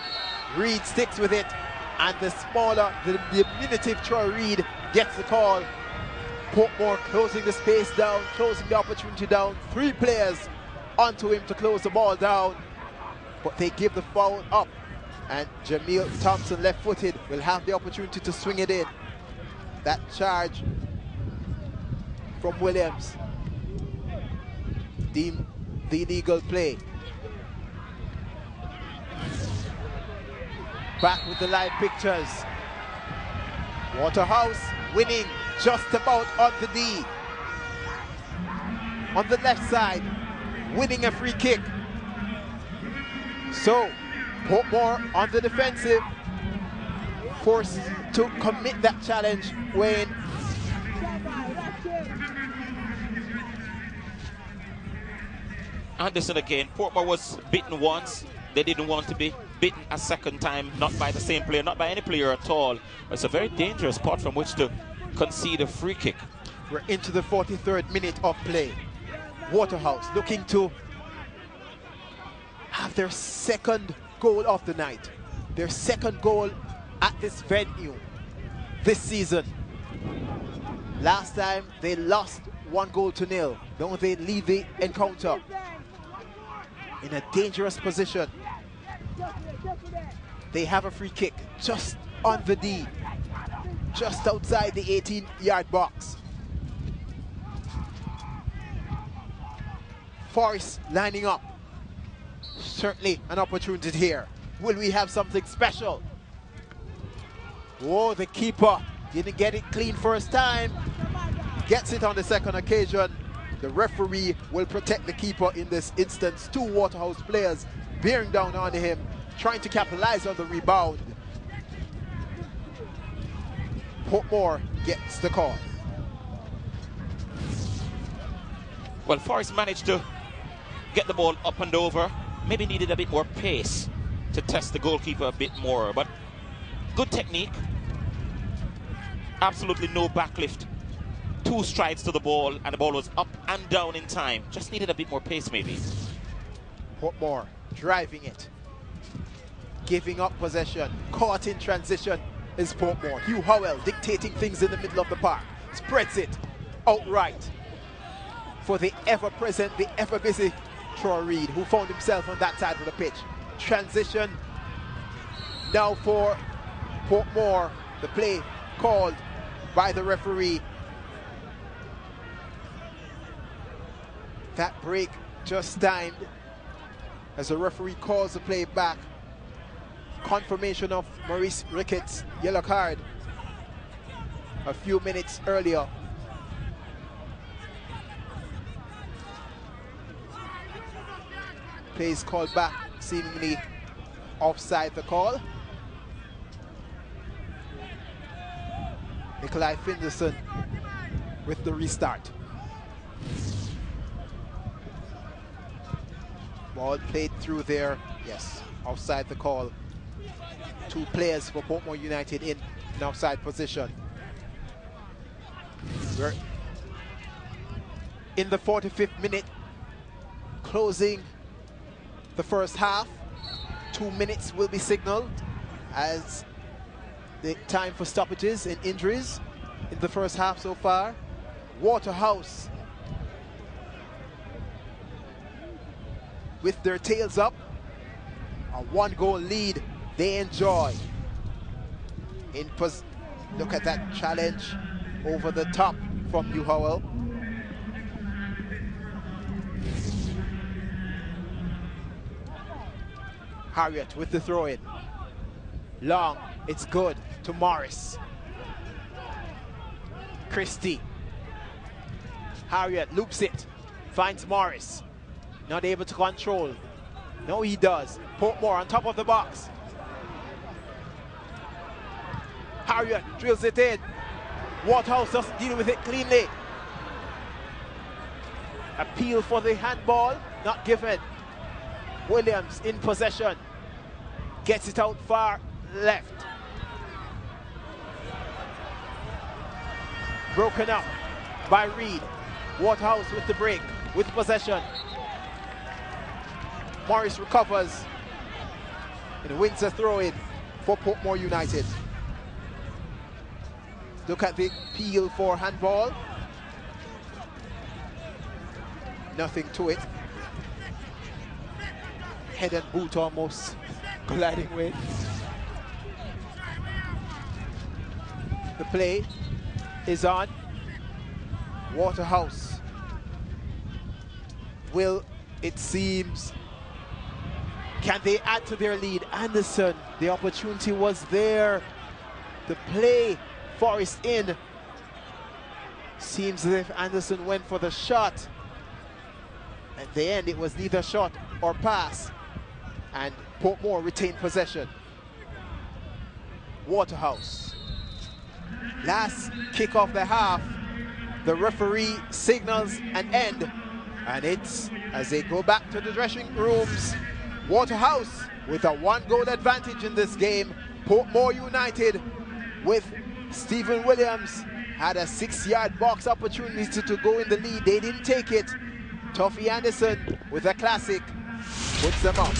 Reed sticks with it. And the smaller, the diminutive Troy Reed gets the call. Portmore closing the space down, closing the opportunity down. 3 players onto him to close the ball down. But they give the foul up. And Jameel Thompson, left-footed, will have the opportunity to swing it in. That charge from Williams deemed the illegal play. Back with the live pictures. Waterhouse winning just about on the D. On the left side, winning a free kick. So, Portmore on the defensive, forced to commit that challenge when Anderson again. Portmore was beaten once. They didn't want to be beaten a second time, not by the same player, not by any player at all. It's a very dangerous spot from which to concede a free kick. We're into the 43rd minute of play. Waterhouse looking to have their second goal of the night. Their second goal at this venue this season. Last time they lost 1-0. Now they lead the encounter in a dangerous position. They have a free kick just on the D, just outside the 18-yard box. Forrest lining up. Certainly an opportunity here. Will we have something special? Oh, the keeper didn't get it clean first time. Gets it on the second occasion. The referee will protect the keeper in this instance. 2 Waterhouse players bearing down on him, trying to capitalize on the rebound. Portmore gets the call. Well, Forrest managed to get the ball up and over. Maybe needed a bit more pace to test the goalkeeper a bit more, but good technique. Absolutely no backlift. 2 strides to the ball, and the ball was up and down in time. Just needed a bit more pace, maybe. Portmore driving it, giving up possession, caught in transition is Portmore. Hugh Howell dictating things in the middle of the park, spreads it outright for the ever-present, the ever-busy Troy Reed, who found himself on that side of the pitch. Transition now for Portmore. The play called by the referee. That break just timed as the referee calls the play back. Confirmation of Maurice Ricketts' yellow card a few minutes earlier. Plays called back, seemingly offside the call. Nikolai Finderson with the restart. Ball played through there. Yes, offside the call. 2 players for Portmore United in an offside position. We're in the 45th minute, closing the first half. 2 minutes will be signaled as the time for stoppages and injuries in the first half so far. Waterhouse with their tails up, a 1-goal lead they enjoy. Look at that challenge over the top from Hugh Howell. Harriet with the throw in. Long, it's good to Morris. Christie. Harriet loops it. Finds Morris. Not able to control. No, he does. Portmore on top of the box. Harriet drills it in. Waterhouse doesn't deal with it cleanly. Appeal for the handball. Not given. Williams in possession. Gets it out far left. Broken up by Reed. Waterhouse with the break, with possession. Morris recovers and wins a throw-in for Portmore United. Look at the appeal for handball. Nothing to it. Head and boot almost colliding with. The play is on. Waterhouse will, it seems, can they add to their lead? Anderson, the opportunity was there. The play, Forrest in. Seems as if Anderson went for the shot. At the end, it was neither shot or pass. And Portmore retained possession. Waterhouse. Last kick of the half. The referee signals an end. And it's, as they go back to the dressing rooms, Waterhouse with a 1-goal advantage in this game. Portmore United with Stephen Williams had a 6-yard box opportunity to go in the lead. They didn't take it. Tuffy Anderson with a classic puts them up.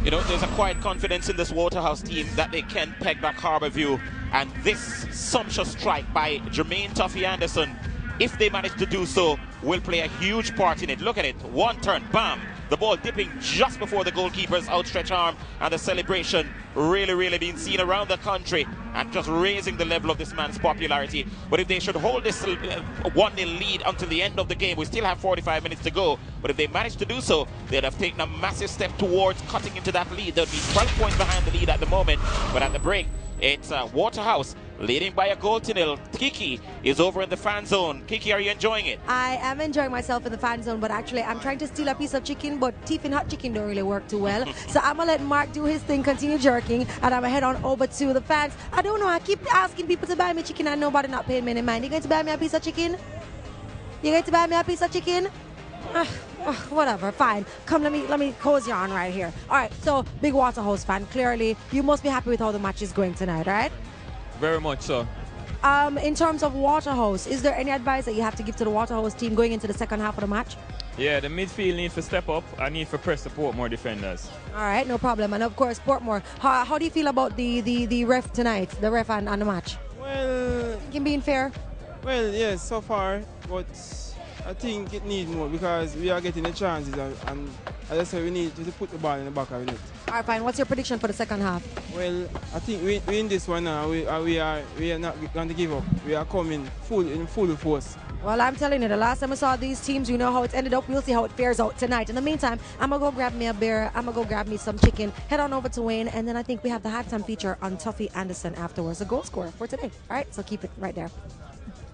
You know, there's a quiet confidence in this Waterhouse team that they can peg back Harborview. And this sumptuous strike by Jermaine Tuffy Anderson, if they manage to do so, will play a huge part in it. Look at it. One turn, bam. The ball dipping just before the goalkeeper's outstretched arm, and the celebration really being seen around the country and just raising the level of this man's popularity. But if they should hold this 1-0 lead until the end of the game, we still have 45 minutes to go, but if they manage to do so, they'd have taken a massive step towards cutting into that lead. They'll be 12 points behind the lead at the moment, but at the break, it's Waterhouse leading by a goal to nil. Kiki is over in the fan zone. Kiki, are you enjoying it? I am enjoying myself in the fan zone, but actually I'm trying to steal a piece of chicken, but teeth hot chicken don't really work too well. So I'm going to let Mark do his thing, continue jerking, and I'm going to head on over to the fans. I don't know, I keep asking people to buy me chicken and nobody not paying me any mind. You going to buy me a piece of chicken? You going to buy me a piece of chicken? Whatever, fine. Come, let me cozy on right here. All right, so big Waterhouse fan. Clearly, you must be happy with how the match is going tonight, right? Very much so. In terms of Waterhouse, is there any advice that you have to give to the Waterhouse team going into the second half of the match? Yeah, the midfield need to step up. I need to press the Portmore defenders. All right, no problem. And of course, Portmore, how do you feel about the ref tonight, the ref and the match? Well, him being fair? Well, yes, so far, but I think it needs more because we are getting the chances, and as I said, we need to put the ball in the back of the net. All right, fine. What's your prediction for the second half? Well, I think we in this one now. We are not going to give up. We are coming in full force. Well, I'm telling you, the last time I saw these teams, you know how it ended up. We'll see how it fares out tonight. In the meantime, I'm going to go grab me a beer. I'm going to go grab me some chicken. Head on over to Wayne, and then I think we have the halftime feature on Tuffy Anderson afterwards, the goal scorer for today. All right, so keep it right there.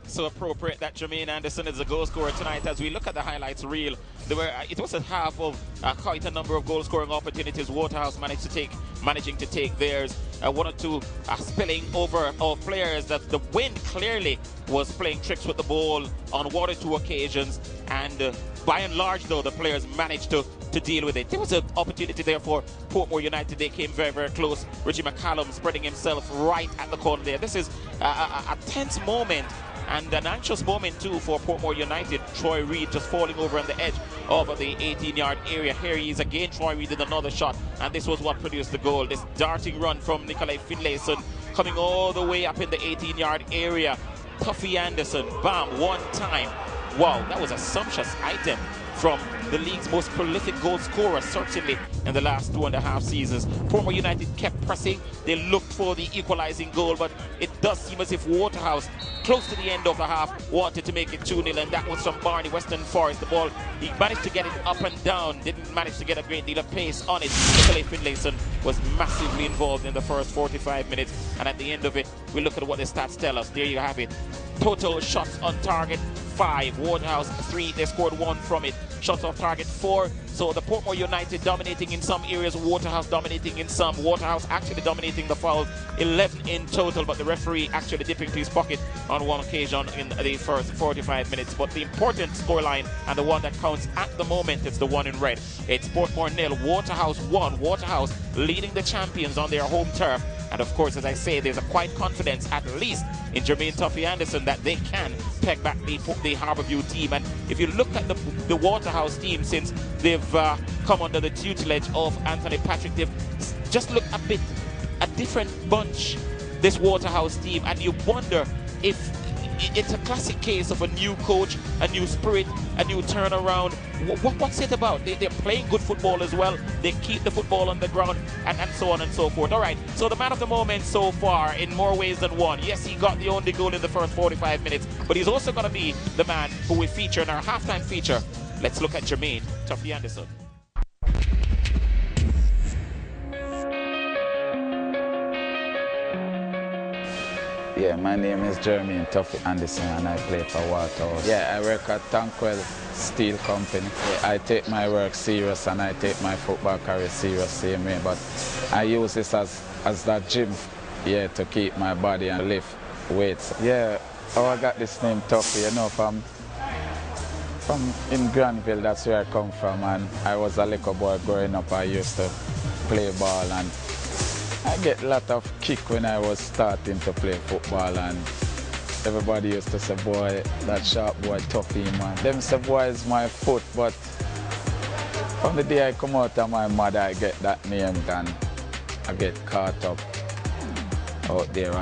So appropriate that Jermaine Anderson is the goal scorer tonight. As we look at the highlights reel, it was a half of quite a number of goal scoring opportunities. Waterhouse managing to take theirs. One or two spilling over of players. That the wind clearly was playing tricks with the ball on one or two occasions, and by and large, though, the players managed to deal with it. There was an opportunity there for Portmore United. They came very close. Richie McCallum spreading himself right at the corner there. This is a tense moment and an anxious moment too for Portmore United. Troy Reid just falling over on the edge of the 18-yard area. Here he is again. Troy Reid did another shot, and this was what produced the goal. This darting run from Nikolai Finlayson coming all the way up in the 18-yard area. Tuffy Anderson, bam, one time. Wow, that was a sumptuous item from the league's most prolific goal scorer, certainly in the last 2.5 seasons. Portmore United kept pressing. They looked for the equalizing goal, but it does seem as if Waterhouse, close to the end of the half, wanted to make it 2-0, and that was from Barney Western Forest. The ball, he managed to get it up and down, didn't manage to get a great deal of pace on it. Nikolai Finlayson was massively involved in the first 45 minutes, and at the end of it, we look at what the stats tell us. There you have it. Total shots on target, 5. Waterhouse 3. They scored 1 from it. Shots off target 4. So the Portmore United dominating in some areas, Waterhouse dominating in some. Waterhouse actually dominating the fouls, 11 in total, but the referee actually dipping to his pocket on one occasion in the first 45 minutes. But the important scoreline and the one that counts at the moment is the one in red. It's Portmore 0, Waterhouse 1. Waterhouse leading the champions on their home turf. And of course, as I say, there's a quiet confidence, at least in Jermaine Tuffy Anderson, that they can peg back the Harbourview team. And if you look at the Waterhouse team since they've come under the tutelage of Anthony Patrick, they've just looked a different bunch, this Waterhouse team. And you wonder if it's a classic case of a new coach, a new spirit, a new turnaround. What's it about? They're playing good football as well. They keep the football on the ground, and so on and so forth. All right, so the man of the moment so far in more ways than one. Yes, he got the only goal in the first 45 minutes, but he's also going to be the man who we feature in our halftime feature. Let's look at Jermaine Tuffy Anderson. Yeah, my name is Jermaine Tuffy Anderson and I play for Waterhouse. Yeah, I work at Tankwell Steel Company. Yeah, I take my work serious and I take my football career serious same way, but I use this as that gym, yeah, to keep my body and lift weights. Yeah, how I got this name Tuffy, you know, from in Granville, that's where I come from, and I was a little boy growing up. I used to play ball and I get a lot of kick when I was starting to play football, and everybody used to say, boy, that sharp boy, Tuffy, man. Them say, boy, is my foot, but from the day I come out of my mother, I get that name, and I get caught up out there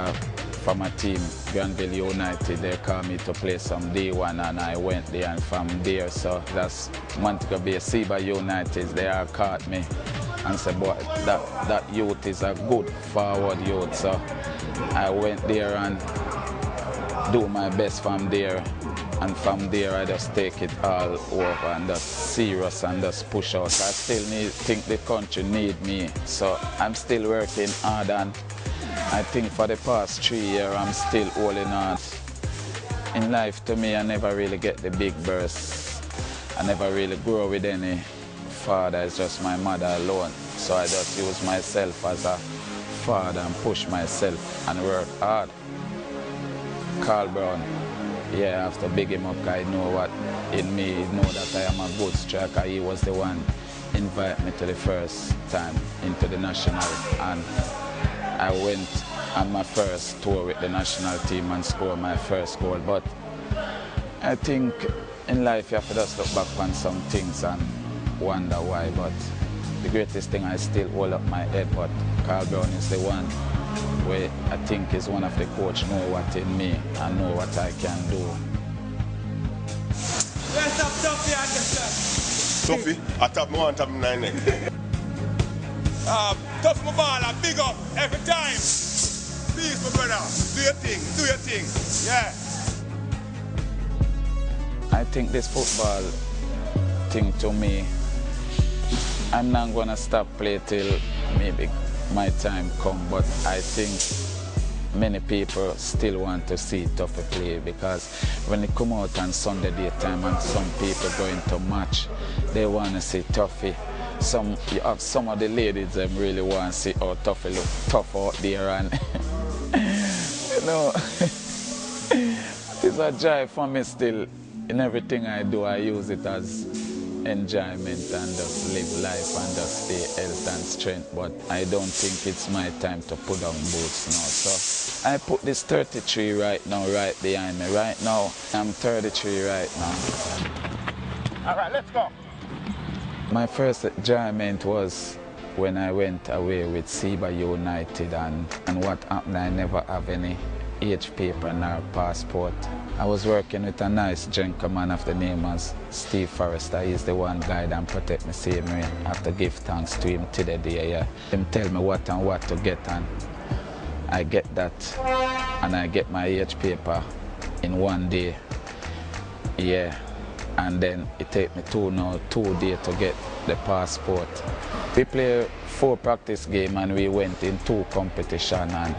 from a team, Granville United. They called me to play some D1, and I went there, and from there, so that's Montego Bay, Seba United, they all caught me and said, boy, that youth is a good forward youth. So I went there and do my best from there. And from there, I just take it all over and just serious and just push out. I still think the country need me. So I'm still working hard, and I think for the past 3 years, I'm still holding on. In life, to me, I never really get the big bursts. I never really grow with any father. It's just my mother alone. So I just use myself as a father and push myself and work hard. Carl Brown, yeah, I have to big him up, because I know what in me, he know that I am a good striker. He was the one invite me to the first time into the national, and I went on my first tour with the national team and scored my first goal. But I think in life you have to just look back on some things and wonder why. But the greatest thing, I still hold up my head, but Carl Brown is the one where I think is one of the coach know what in me and know what I can do. Yes, I'm Tuffy Anderson. Tuffy, I tap me one, tap me 9 neck. Tuffy my ball, I big up every time. Please, my brother, do your thing, yeah. I think this football thing, to me, I'm not gonna stop play till maybe my time come, but I think many people still want to see Tuffy play, because when they come out on Sunday daytime and some people going to match, they want to see Tuffy. You have some of the ladies that really want to see how Tuffy look tough out there, and you know, it's a joy for me still. In everything I do, I use it as enjoyment and just live life and just stay health and strength. But I don't think it's my time to put on boots now. So I put this 33 right now, right behind me. Right now, I'm 33 right now. All right, let's go. My first enjoyment was when I went away with Seba United, and what happened, I never have any age paper nor passport. I was working with a nice gentleman of the name of Steve Forrester. He's the one guide and protect me same way. I have to give thanks to him to the day. Yeah. Him tell me what and what to get, and I get that, and I get my age paper in 1 day. Yeah, and then it take me 2 days to get the passport. We play 4 practice games and we went in 2 competitions, and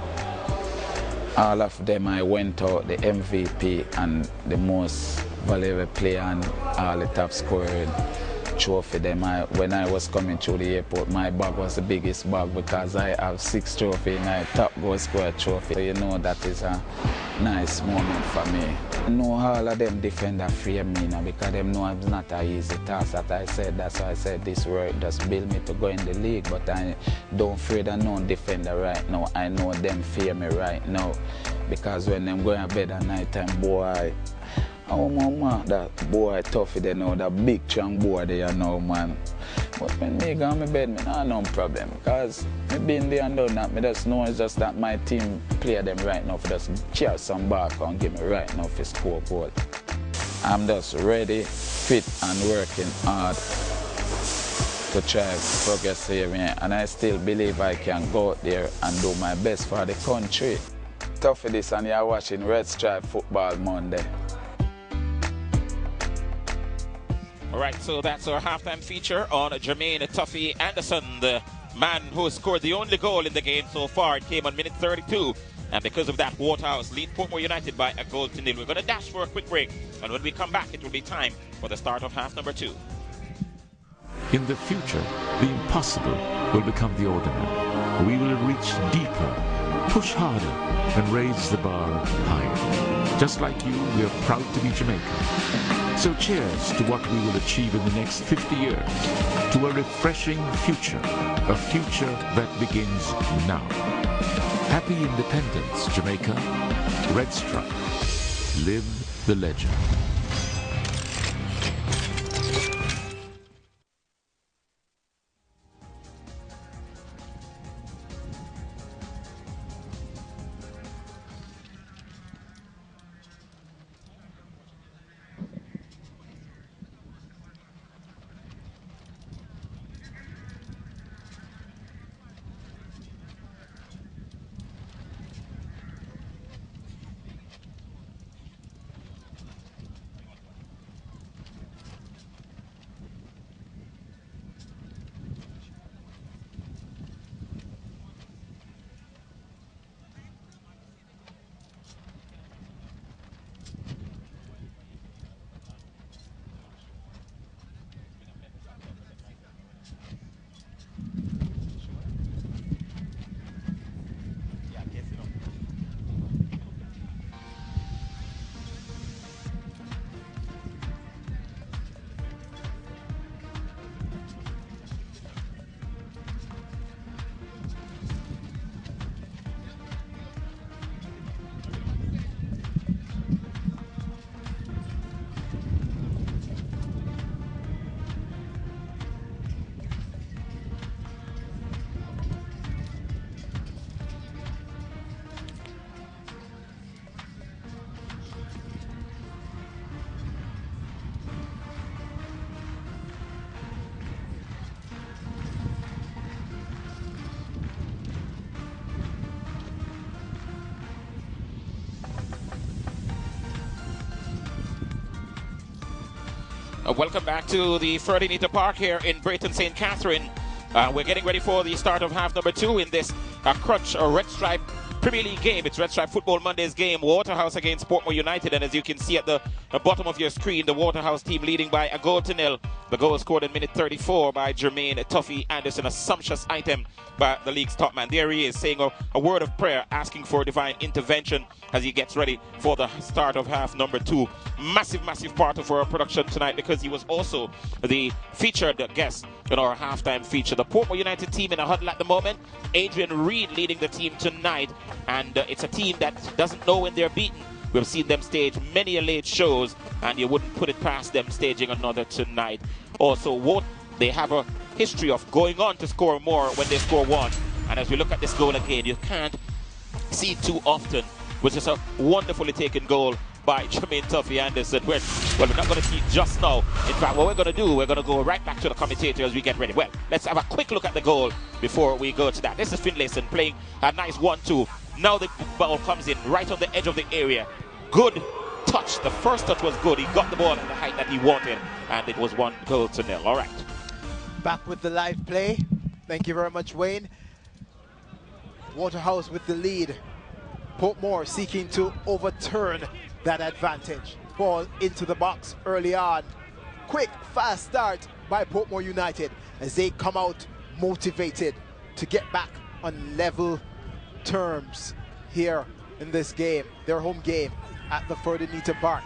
all of them I went out the MVP and the most valuable player and all the top scoring trophy them. When I was coming through the airport, my bag was the biggest bag because I have 6 trophies and I top goal scorer trophy. So you know that is a nice moment for me. I know all of them defender fear me now because them know it's not an easy task. That I said, that's why I said this work just build me to go in the league, but I don't fear the known defender right now. I know them fear me right now because when them going to bed at night time, boy, oh man, that boy tough they know, that big strong boy there know, man. But when me go on my bed, me not no problem because me been there and done that. Me just know it's just that my team play them right now for just cheer some back and give me right now for score goal. I'm just ready, fit and working hard to try progress here, and I still believe I can go out there and do my best for the country. Tough for this, and you're watching Red Stripe Football Monday. All right, so that's our halftime feature on Jermaine Tuffy Anderson, the man who scored the only goal in the game so far. It came on minute 32, and because of that, Waterhouse lead Portmore United by a goal to nil. We're going to dash for a quick break, and when we come back, it will be time for the start of half number 2. In the future, the impossible will become the ordinary. We will reach deeper, push harder, and raise the bar higher. Just like you, we are proud to be Jamaican. So cheers to what we will achieve in the next 50 years, to a refreshing future, a future that begins now. Happy Independence, Jamaica. Red Stripe. Live the legend. Welcome back to the Ferdinand Park here in Brayton St. Catherine. We're getting ready for the start of half number 2 in this crunch Red Stripe Premier League game. It's Red Stripe Football Mondays game, Waterhouse against Portmore United, and as you can see at the bottom of your screen, the Waterhouse team leading by a goal to nil. The goal scored in minute 34 by Jermaine Tuffy Anderson, a sumptuous item by the league's top man. There he is saying a word of prayer, asking for divine intervention as he gets ready for the start of half number 2. Massive, massive part of our production tonight because he was also the featured guest in our halftime feature. The Portmore United team in a huddle at the moment. Adrian Reed leading the team tonight, and it's a team that doesn't know when they're beaten. We've seen them stage many a late shows, and you wouldn't put it past them staging another tonight. Also, they have a history of going on to score more when they score one. And as we look at this goal again, you can't see it too often. It was just a wonderfully taken goal by Jermaine Tuffy Anderson. Well, we're not going to see it just now. In fact, what we're going to do, we're going to go right back to the commentator as we get ready. Well, let's have a quick look at the goal before we go to that. This is Finlayson playing a nice 1-2. Now the ball comes in right on the edge of the area. Good touch. The first touch was good. He got the ball at the height that he wanted, and it was 1-0. All right. Back with the live play. Thank you very much, Wayne. Waterhouse with the lead. Portmore seeking to overturn that advantage. ball into the box early on. Quick, fast start by Portmore United as they come out motivated to get back on level terms here in this game, their home game at the Ferdinand Park.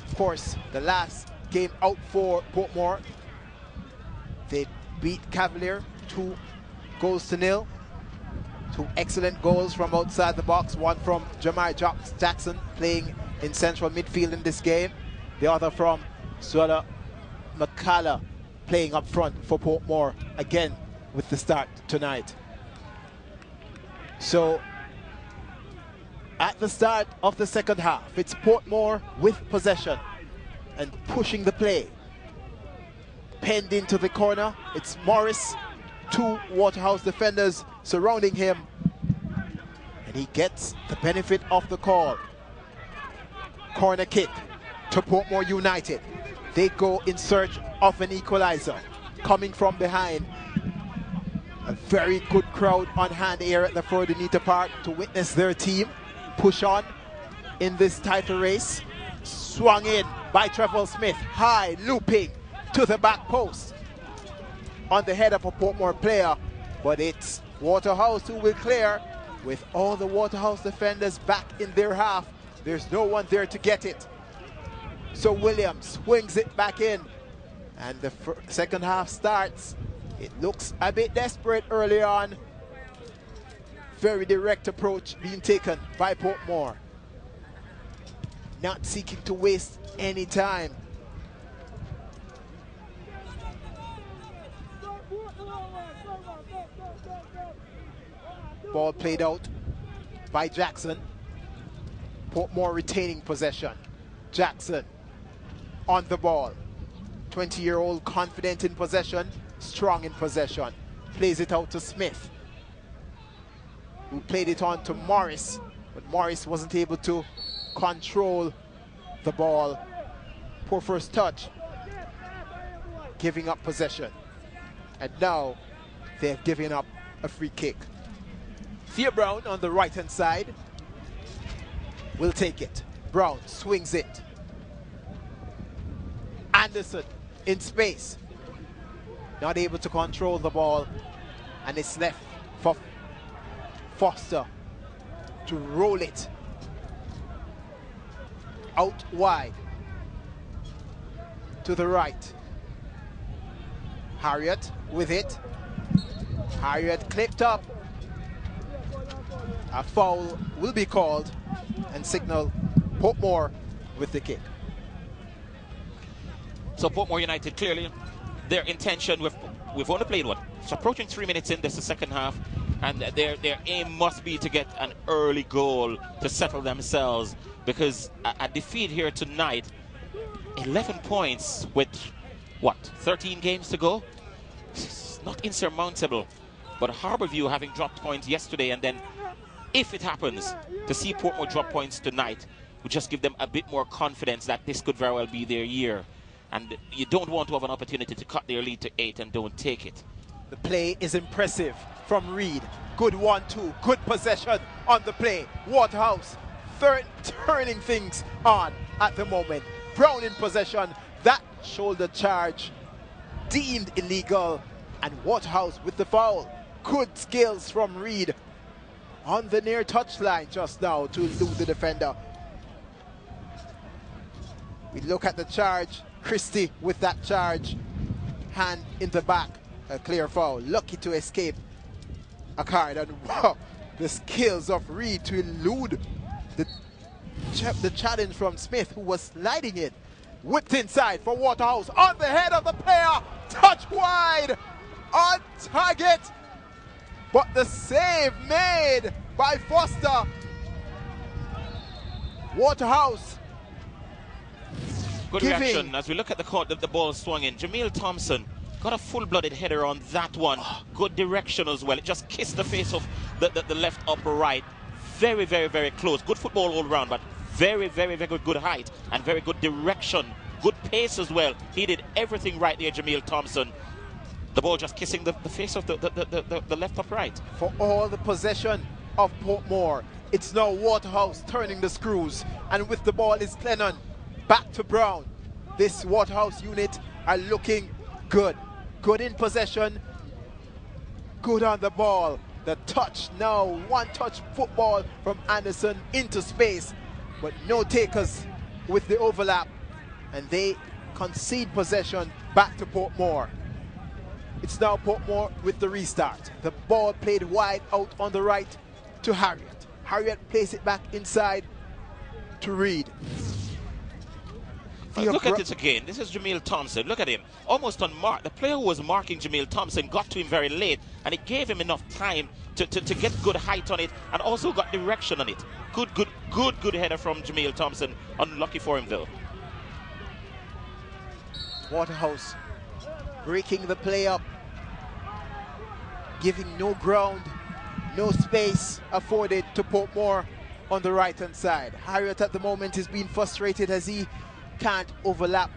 Of course, the last game out for Portmore, they beat Cavalier 2-0. 2 excellent goals from outside the box, one from Jamar Jackson playing in central midfield in this game, the other from Suella McCalla playing up front for Portmore again with the start tonight. So at the start of the second half, it's Portmore with possession and pushing the play. Penned into the corner, it's Morris, 2 Waterhouse defenders surrounding him, and he gets the benefit of the call. Corner kick to Portmore United. They go in search of an equalizer. Coming from behind, a very good crowd on hand here at the Ferdinand Park to witness their team push on in this title race. Swung in by Trevor Smith, high, looping to the back post on the head of a Portmore player, but it's Waterhouse who will clear with all the Waterhouse defenders back in their half. There's no one there to get it. So Williams swings it back in, and the second half starts. It looks a bit desperate early on. Very direct approach being taken by Portmore. Not seeking to waste any time. Ball played out by Jackson. Portmore retaining possession. Jackson on the ball. 20-year-old confident in possession, strong in possession. Plays it out to Smith, who played it on to Morris, but Morris wasn't able to control the ball. Poor first touch, giving up possession. And now they've given up a free kick. Thea Brown on the right-hand side will take it. Brown swings it. Anderson in space, not able to control the ball, and it's left for Foster to roll it out wide to the right. Harriet with it. Harriet clipped up. A foul will be called and signal Portmore with the kick. So Portmore United, clearly their intention, we've only played what? It's approaching 3 minutes in this, the second half, and their aim must be to get an early goal to settle themselves, because a defeat here tonight, 11 points with what, 13 games to go? It's not insurmountable. But Harborview having dropped points yesterday, and then if it happens to see Portmore drop points tonight, would just give them a bit more confidence that this could very well be their year. And you don't want to have an opportunity to cut their lead to 8 and don't take it. The play is impressive from Reed. Good 1-2, good possession on the play. Waterhouse turning things on at the moment. Brown in possession. That shoulder charge deemed illegal, and Waterhouse with the foul. Good skills from Reed on the near touchline just now to elude the defender. We look at the charge. Christie with that charge, hand in the back, a clear foul. Lucky to escape a card, and wow, the skills of Reed to elude the challenge from Smith, who was sliding it. Whipped inside for Waterhouse on the head of the player, touch wide, on target, but the save made by Foster. Waterhouse good reaction as we look at the court that the ball swung in. Jameel Thompson got a full-blooded header on that one. Good direction as well. It just kissed the face of the left upper right. Very, very, very close. Good football all around, but very, very, very good height and very good direction. Good pace as well. He did everything right there, Jameel Thompson. The ball just kissing the face of the left up right. For all the possession of Portmore. It's now Waterhouse turning the screws, and with the ball is Clennon. Back to Brown. This Waterhouse unit are looking good. Good in possession, good on the ball. The touch now, one-touch football from Anderson into space, but no takers with the overlap, and they concede possession back to Portmore. It's now Portmore with the restart. The ball played wide out on the right to Harriet. Harriet plays it back inside to Reed. Look at this again. This is Jamil Thompson. Look at him. Almost unmarked. The player who was marking Jamil Thompson got to him very late, and it gave him enough time to get good height on it and also got direction on it. Good header from Jamil Thompson. Unlucky for him, though. Waterhouse breaking the play up, giving no ground, no space afforded to Portmore on the right-hand side. Harriet at the moment is being frustrated as he can't overlap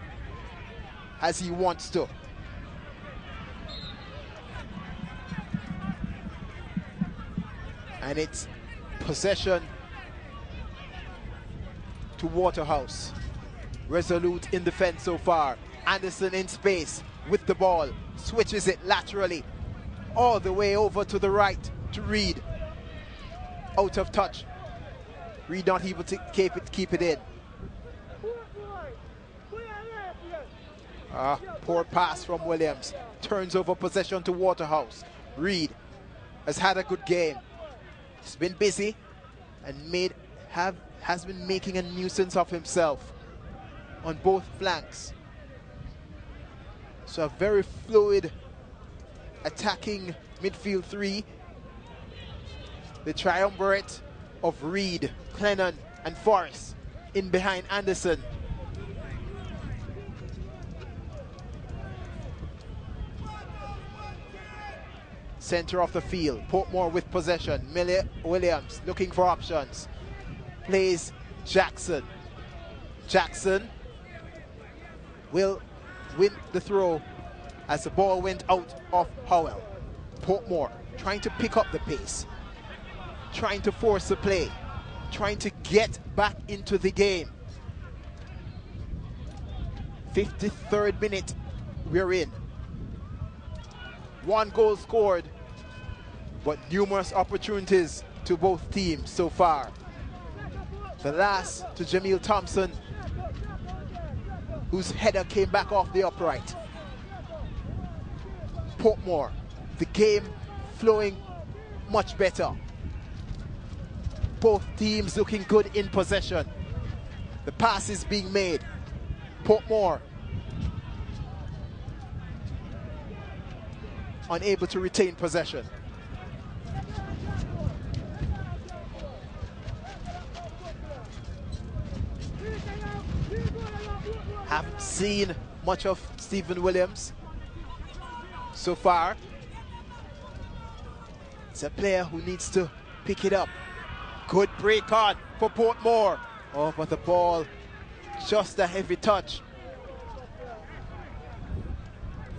as he wants to. And it's possession to Waterhouse. Resolute in defense so far. Anderson in space with the ball, switches it laterally all the way over to the right to Reed. Out of touch. Reed not able to keep it in. Poor pass from Williams. Turns over possession to Waterhouse. Reed has had a good game. He's been busy and has been making a nuisance of himself on both flanks. So a very fluid attacking midfield three. The triumvirate of Reed, Clennon and Forrest in behind Anderson. Center of the field, Portmore with possession. Williams looking for options. Plays Jackson. Jackson will win the throw as the ball went out of Howell. Portmore trying to pick up the pace, trying to force the play, trying to get back into the game. 53rd minute we're in. 1 goal scored, but numerous opportunities to both teams so far. The last to Jamil Thompson, whose header came back off the upright. Portmore, the game flowing much better. Both teams looking good in possession. The pass is being made. Portmore unable to retain possession. Haven't seen much of Stephen Williams so far. It's a player who needs to pick it up. Good break on for Portmore. Oh, but the ball, just a heavy touch.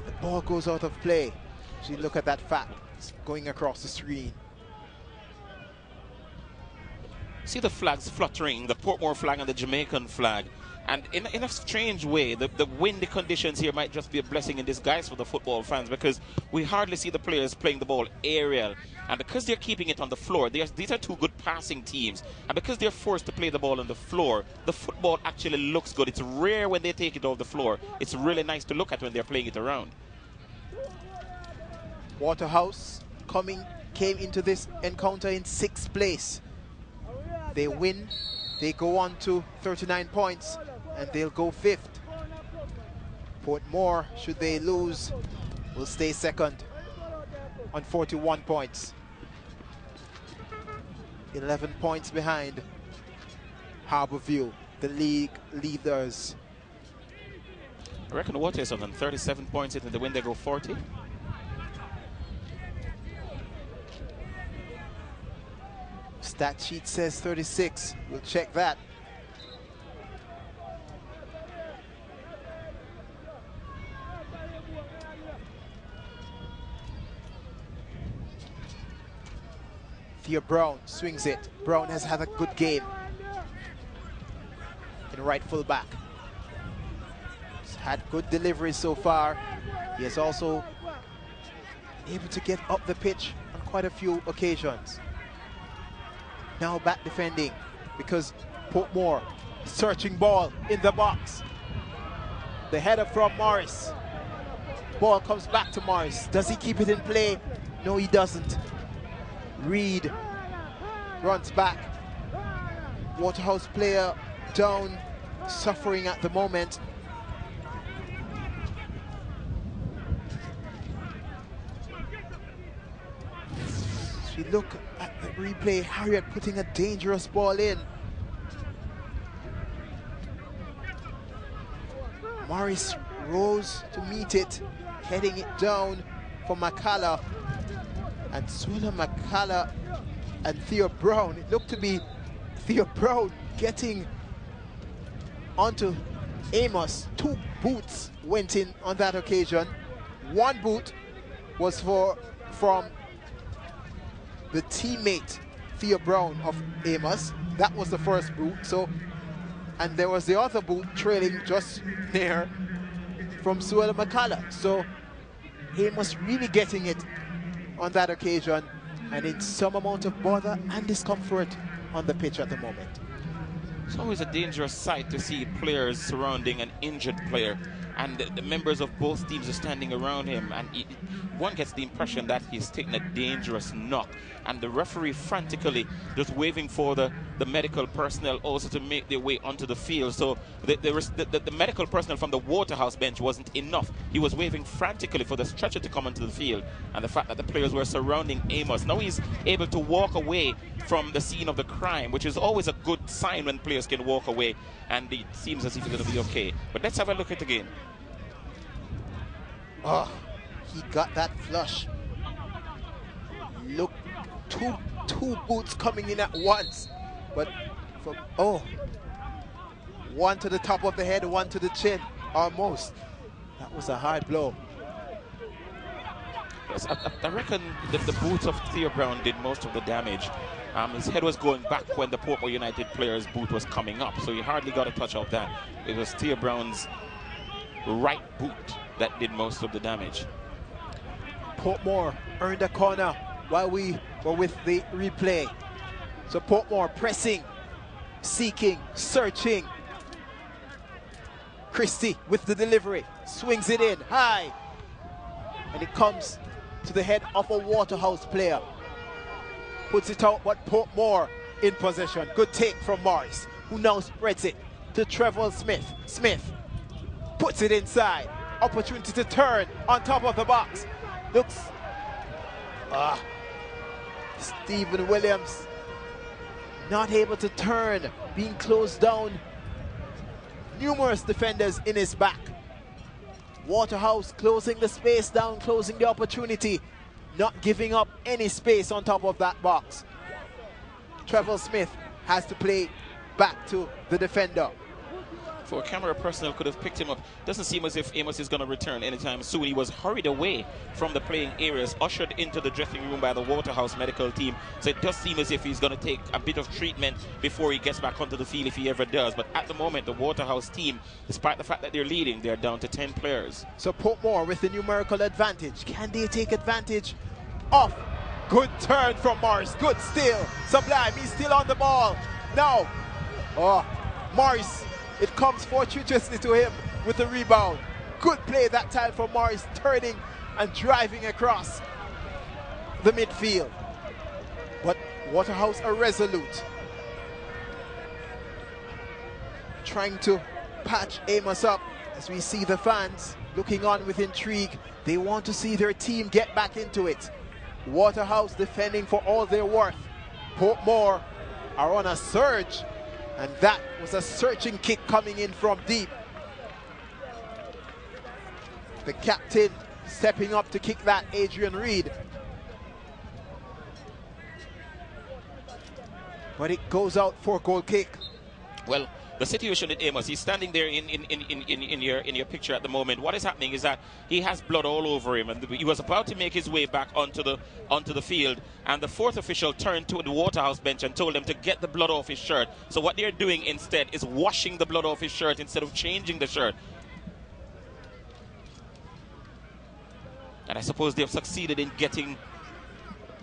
The ball goes out of play. See, look at that fact. It's going across the screen. See the flags fluttering, the Portmore flag and the Jamaican flag. And in a strange way, the windy conditions here might just be a blessing in disguise for the football fans, because we hardly see the players playing the ball aerial. And because they're keeping it on the floor, these are two good passing teams. And because they're forced to play the ball on the floor, the football actually looks good. It's rare when they take it off the floor. It's really nice to look at when they're playing it around. Waterhouse came into this encounter in 6th place. They win, they go on to 39 points, and they'll go 5th. Portmore, should they lose, will stay 2nd on 41 points. 11 points behind Harbourview, the league leaders. I reckon Waterhouse on 37 points into the win, they go 40. Stat sheet says 36. We'll check that. Theo Brown swings it. Brown has had a good game in right full back. He's had good deliveries so far. He has also been able to get up the pitch on quite a few occasions. Now back defending because Portmore searching ball in the box. The header from Morris. Ball comes back to Morris. Does he keep it in play? No, he doesn't. Reed runs back. Waterhouse player down, suffering at the moment. If you look at the replay, Harriet putting a dangerous ball in. Morris rose to meet it, heading it down for McCalla. And Swiller, McCalla and Theo Brown. It looked to be Theo Brown getting onto Amos. 2 boots went in on that occasion. 1 boot was from the teammate Theo Brown of Amos. That was the first boot. And there was the other boot trailing just near from Suella McCalla. So Amos really getting it on that occasion and in some amount of bother and discomfort on the pitch at the moment. It's always a dangerous sight to see players surrounding an injured player, and the members of both teams are standing around him, and one gets the impression that he's taking a dangerous knock, and the referee frantically just waving for the medical personnel also to make their way onto the field. So the medical personnel from the Waterhouse bench wasn't enough. He was waving frantically for the stretcher to come onto the field, and the fact that the players were surrounding Amos. Now he's able to walk away from the scene of the crime, which is always a good sign when players can walk away, and it seems as if he's going to be okay. But let's have a look at it again. Oh, he got that flush. Look, two boots coming in at once. But one to the top of the head, one to the chin, almost. That was a hard blow. Yes, I reckon the boots of Theo Brown did most of the damage. His head was going back when the Portmore United player's boot was coming up, so he hardly got a touch of that. It was Theo Brown's right boot that did most of the damage. Portmore earned a corner while we were with the replay. So Portmore pressing, seeking, searching. Christie with the delivery, swings it in high, and it comes to the head of a Waterhouse player. Puts it out, but Portmore in possession. Good take from Morris, who now spreads it to Trevor Smith. Smith puts it inside. Opportunity to turn on top of the box. Looks Stephen Williams not able to turn, being closed down. Numerous defenders in his back. Waterhouse closing the space down, closing the opportunity, not giving up any space on top of that box. Trevor Smith has to play back to the defender. For camera personnel could have picked him up. Doesn't seem as if Amos is going to return anytime soon. He was hurried away from the playing areas, ushered into the dressing room by the Waterhouse medical team. So it does seem as if he's going to take a bit of treatment before he gets back onto the field, if he ever does. But at the moment, the Waterhouse team, despite the fact that they're leading, they're down to 10 players. So Portmore with the numerical advantage. Can they take advantage of? Good turn from Morris. Good steal. Sublime, he's still on the ball. Now, Morris. It comes fortuitously to him with the rebound. Good play that time for Morris, turning and driving across the midfield. But Waterhouse are resolute. Trying to patch Amos up as we see the fans looking on with intrigue. They want to see their team get back into it. Waterhouse defending for all their worth. Portmore are on a surge. And that was a searching kick coming in from deep. The captain stepping up to kick that, Adrian Reed. But it goes out for a goal kick. Well, the situation with Amos, he's standing there in your picture at the moment. What is happening is that he has blood all over him, and he was about to make his way back onto the field, and the fourth official turned to the Waterhouse bench and told him to get the blood off his shirt. So what they're doing instead is washing the blood off his shirt instead of changing the shirt. And I suppose they've succeeded in getting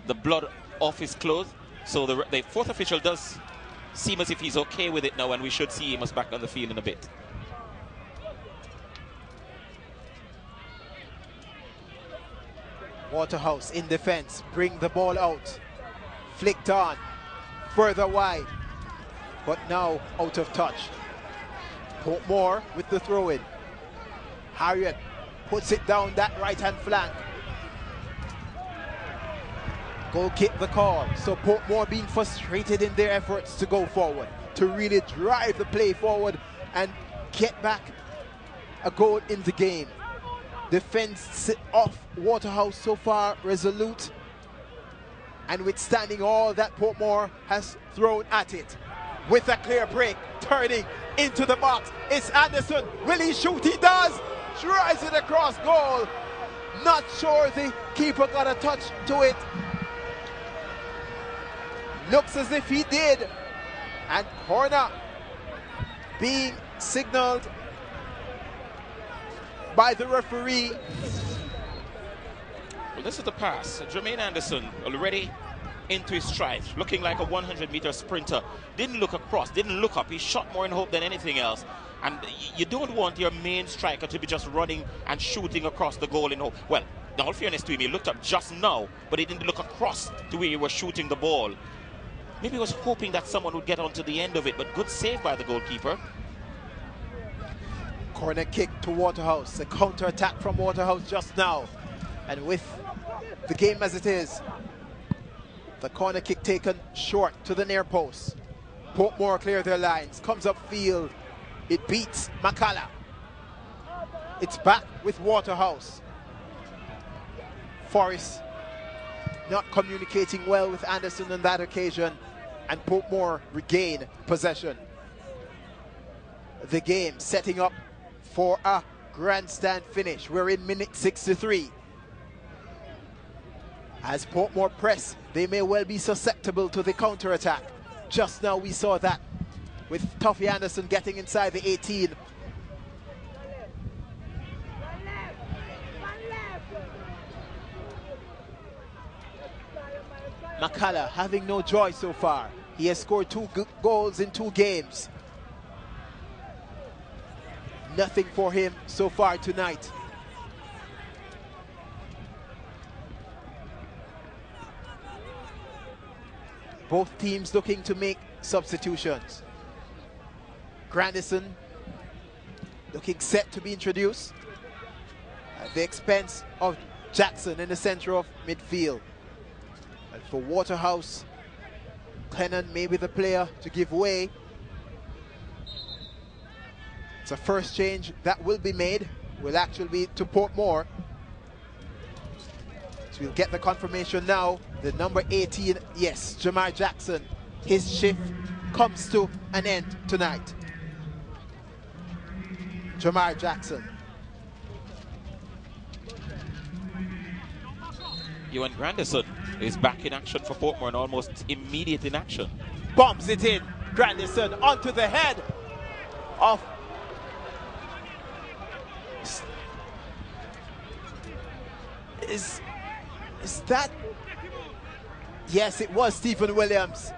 the blood off his clothes. So the fourth official does seem as if he's okay with it now, and we should see Amos back on the field in a bit. Waterhouse in defense, bring the ball out. Flicked on, further wide, but now out of touch. Portmore with the throw-in. Harriet puts it down that right-hand flank. Goal kick the call. So Portmore being frustrated in their efforts to go forward, to really drive the play forward and get back a goal in the game. Defense off Waterhouse so far resolute and withstanding all that Portmore has thrown at it. With a clear break, turning into the box. It's Anderson. Will he shoot? He does. Drives it across goal. Not sure the keeper got a touch to it. Looks as if he did. And corner being signaled by the referee. Well, this is the pass. Jermaine Anderson already into his stride, looking like a 100-meter sprinter. Didn't look across, didn't look up. He shot more in hope than anything else. And you don't want your main striker to be just running and shooting across the goal in hope. Well, in all fairness to him, he looked up just now, but he didn't look across to where he was shooting the ball. Maybe he was hoping that someone would get onto the end of it, but good save by the goalkeeper. Corner kick to Waterhouse. A counter-attack from Waterhouse just now. And with the game as it is, the corner kick taken short to the near post. Portmore clear their lines. Comes upfield. It beats Makala. It's back with Waterhouse. Forrest not communicating well with Anderson on that occasion, and Portmore regain possession. The game setting up for a grandstand finish. We're in minute 63. As Portmore press, they may well be susceptible to the counter-attack. Just now we saw that with Tuffy Anderson getting inside the 18. Makala having no joy so far. He has scored 2 goals in 2 games. Nothing for him so far tonight. Both teams looking to make substitutions. Grandison looking set to be introduced at the expense of Jackson in the center of midfield. And for Waterhouse, Clennon may be the player to give way. It's a first change that will be made. Will actually be to Portmore. So we'll get the confirmation now. The number 18, yes, Jamar Jackson. His shift comes to an end tonight. Jamar Jackson. Ewan Grandison is back in action for Portmore and almost immediate in action. Bombs it in. Grandison onto the head of Is that? Yes, it was Stephen Williams.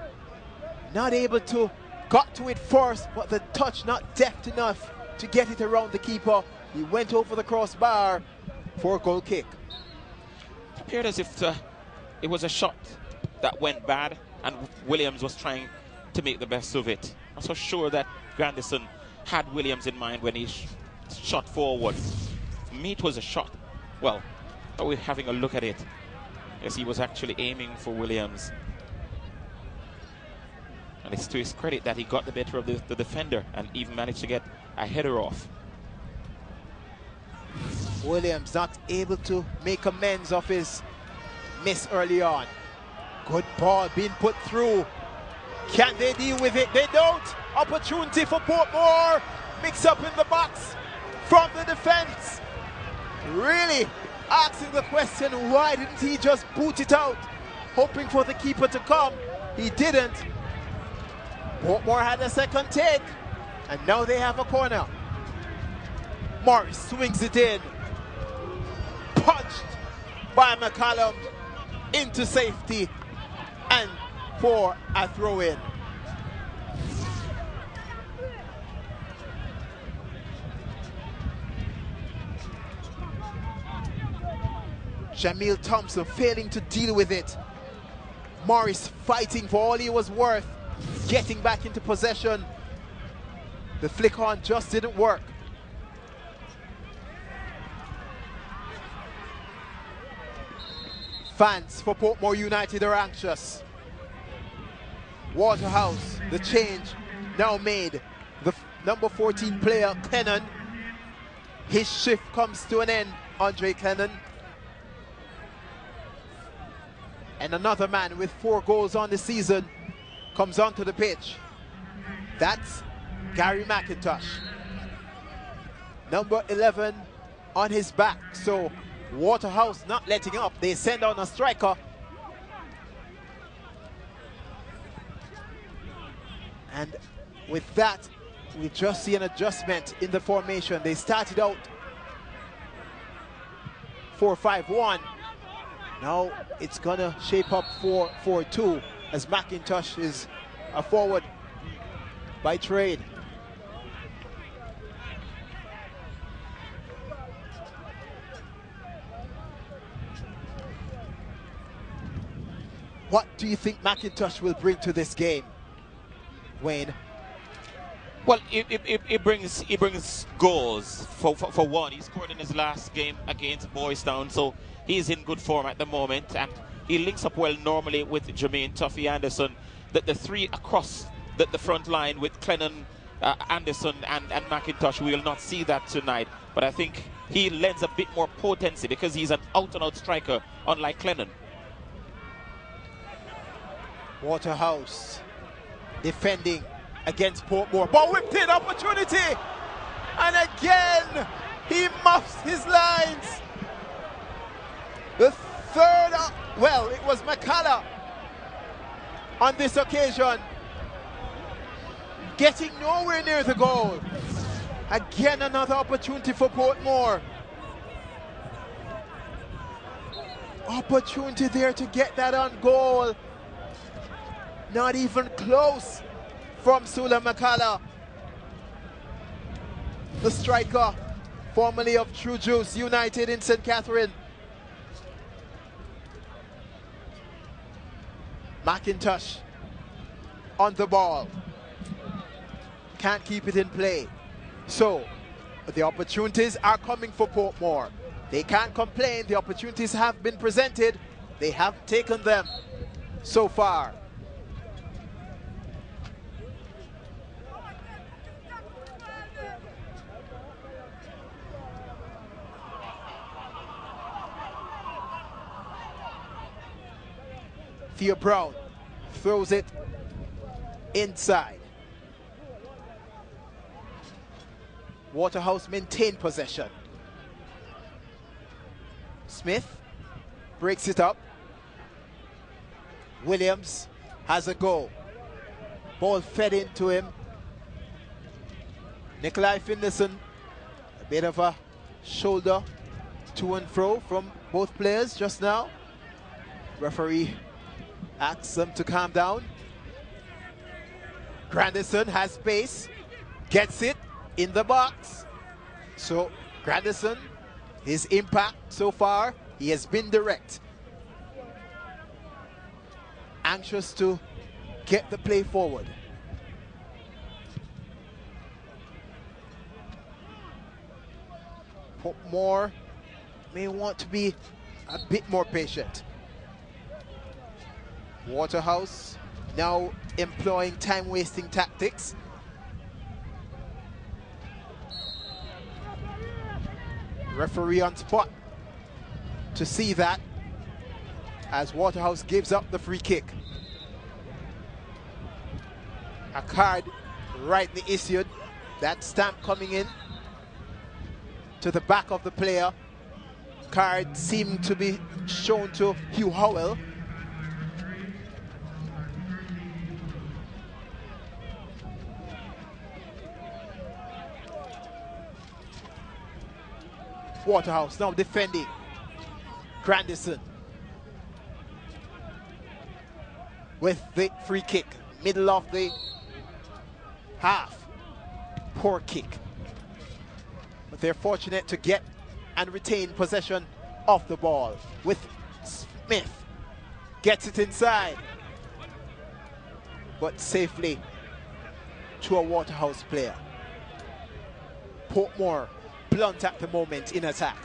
Not able to got to it first, but the touch not deft enough to get it around the keeper. He went over the crossbar for a goal kick. It appeared as if it was a shot that went bad, and Williams was trying to make the best of it. I'm so sure that Grandison had Williams in mind when he shot forward. For me, it was a shot. Well, we're having a look at it. Yes, he was actually aiming for Williams. And it's to his credit that he got the better of the defender and even managed to get a header off. Williams not able to make amends of his miss early on. Good ball being put through. Can they deal with it? They don't. Opportunity for Portmore. Mix up in the box from the defense. Really asking the question, why didn't he just boot it out? Hoping for the keeper to come. He didn't. Portmore had a second take. And now they have a corner. Morris swings it in. Punched by McCallum into safety. And for a throw-in. Jamil Thompson failing to deal with it. Morris fighting for all he was worth, getting back into possession. The flick on just didn't work. Fans for Portmore United are anxious. Waterhouse, the change now made. The number 14 player, Clennon. His shift comes to an end, Andre Clennon. And another man with 4 goals on the season comes onto the pitch. That's Gary McIntosh. Number 11 on his back. So Waterhouse not letting up. They send on a striker. And with that, we just see an adjustment in the formation. They started out 4-5-1. Now it's gonna shape up 4-4-2 as McIntosh is a forward by trade. What do you think McIntosh will bring to this game, Wayne? Well, it brings goals for one. He scored in his last game against Boys Town, so he's in good form at the moment, and he links up well normally with Jermaine Tuffy Anderson. The three across the front line with Clennon, Anderson and McIntosh, we will not see that tonight, but I think he lends a bit more potency because he's an out-and-out striker, unlike Clennon. Waterhouse defending against Portmore. Ball whipped in, opportunity! And again, he muffs his lines. The third, well, it was McCallum on this occasion. Getting nowhere near the goal. Again, another opportunity for Portmore. Opportunity there to get that on goal. Not even close from Sula McCallum. The striker, formerly of True Juice United in St. Catherine. McIntosh on the ball. Can't keep it in play. So, the opportunities are coming for Portmore. They can't complain. The opportunities have been presented. They haven't taken them so far. Theo Brown throws it inside. Waterhouse maintained possession. Smith breaks it up. Williams has a go. Ball fed into him. Nikolai Finlayson, a bit of a shoulder to and fro from both players just now. Referee asks them to calm down. Grandison has space, gets it in the box. So Grandison, his impact so far, he has been direct. Anxious to get the play forward. Portmore may want to be a bit more patient. Waterhouse now employing time-wasting tactics. Referee on spot to see that as Waterhouse gives up the free kick. A card rightly issued. That stamp coming in to the back of the player. Card seemed to be shown to Hugh Howell. Waterhouse now defending. Grandison with the free kick, middle of the half. Poor kick. But they're fortunate to get and retain possession of the ball with Smith. Gets it inside, but safely to a Waterhouse player. Portmore blunt at the moment in attack.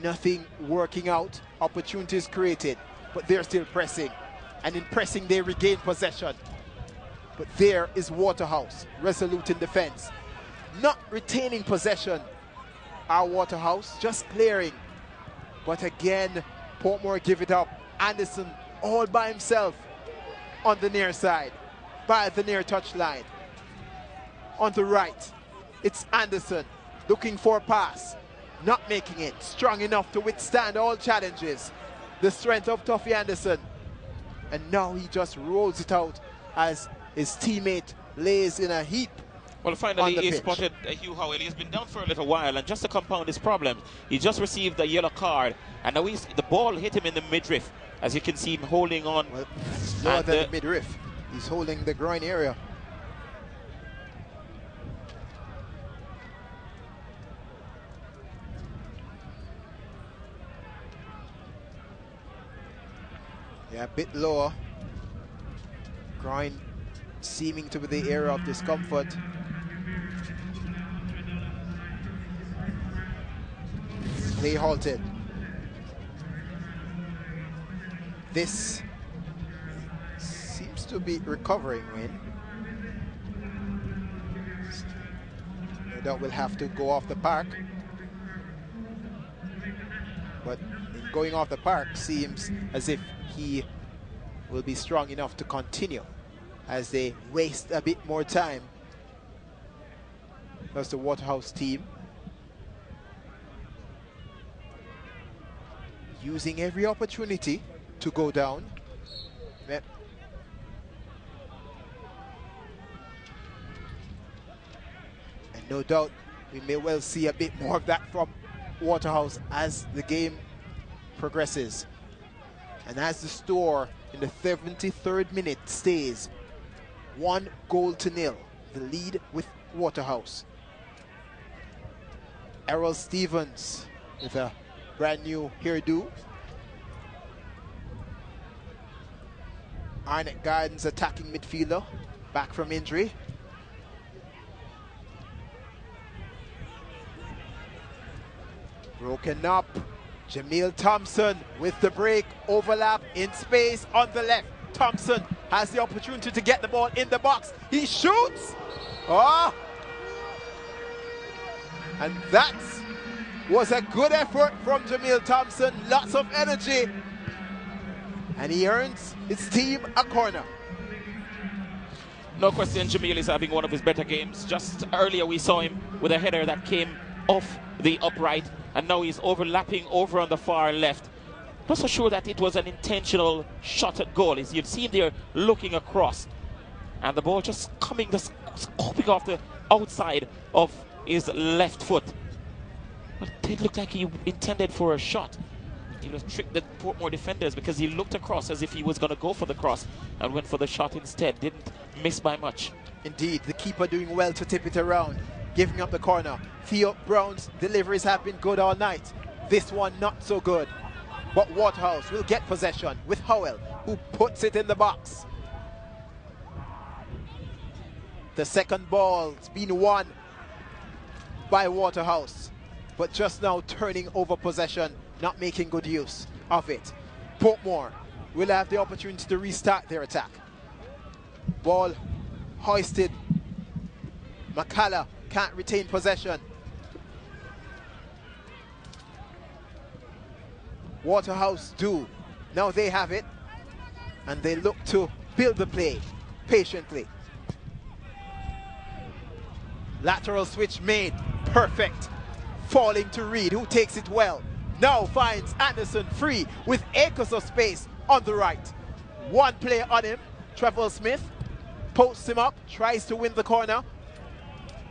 Nothing working out. Opportunities created, but they're still pressing. And in pressing, they regain possession. But there is Waterhouse, resolute in defense. Not retaining possession. Our Waterhouse just clearing. But again, Portmore give it up. Anderson all by himself on the near side, by the near touchline. On the right, it's Anderson looking for a pass. Not making it. Strong enough to withstand all challenges. The strength of Tuffy Anderson. And now he just rolls it out as his teammate lays in a heap. Well, finally, he spotted Hugh Howell. He's been down for a little while, and just to compound his problems, he just received a yellow card, and now the ball hit him in the midriff. As you can see him holding on. Well, lower than the midriff. He's holding the groin area. Yeah, a bit lower. Groin seeming to be the area of discomfort. Play halted. This seems to be recovering, Wayne. No doubt will have to go off the park. But in going off the park seems as if he will be strong enough to continue as they waste a bit more time. That's the Waterhouse team. Using every opportunity to go down. Yep. And no doubt we may well see a bit more of that from Waterhouse as the game progresses. And as the score in the 73rd minute stays 1-0, the lead with Waterhouse. Errol Stevens with a brand new hairdo. Arnett Gardens attacking midfielder, back from injury. Broken up. Jamil Thompson with the break, overlap in space on the left. Thompson has the opportunity to get the ball in the box. He shoots. Oh! And that was a good effort from Jamil Thompson. Lots of energy. And he earns his team a corner. No question, Jamil is having one of his better games. Just earlier we saw him with a header that came off the upright, and now he's overlapping over on the far left. Not so sure that it was an intentional shot at goal. As you've seen there looking across, and the ball just scoping off the outside of his left foot. But it did look like he intended for a shot. He was tricked the Portmore defenders because he looked across as if he was going to go for the cross and went for the shot instead. Didn't miss by much. Indeed, the keeper doing well to tip it around, giving up the corner. Theo Brown's deliveries have been good all night. This one not so good. But Waterhouse will get possession with Howell, who puts it in the box. The second ball's been won by Waterhouse, but just now turning over possession, not making good use of it. Portmore will have the opportunity to restart their attack. Ball hoisted. McCullough can't retain possession. Waterhouse do. Now they have it, and they look to build the play. patiently. Lateral switch made. Perfect. Falling to Reed, who takes it well. Now finds Anderson free with acres of space on the right. One player on him. Trevor Smith posts him up, tries to win the corner.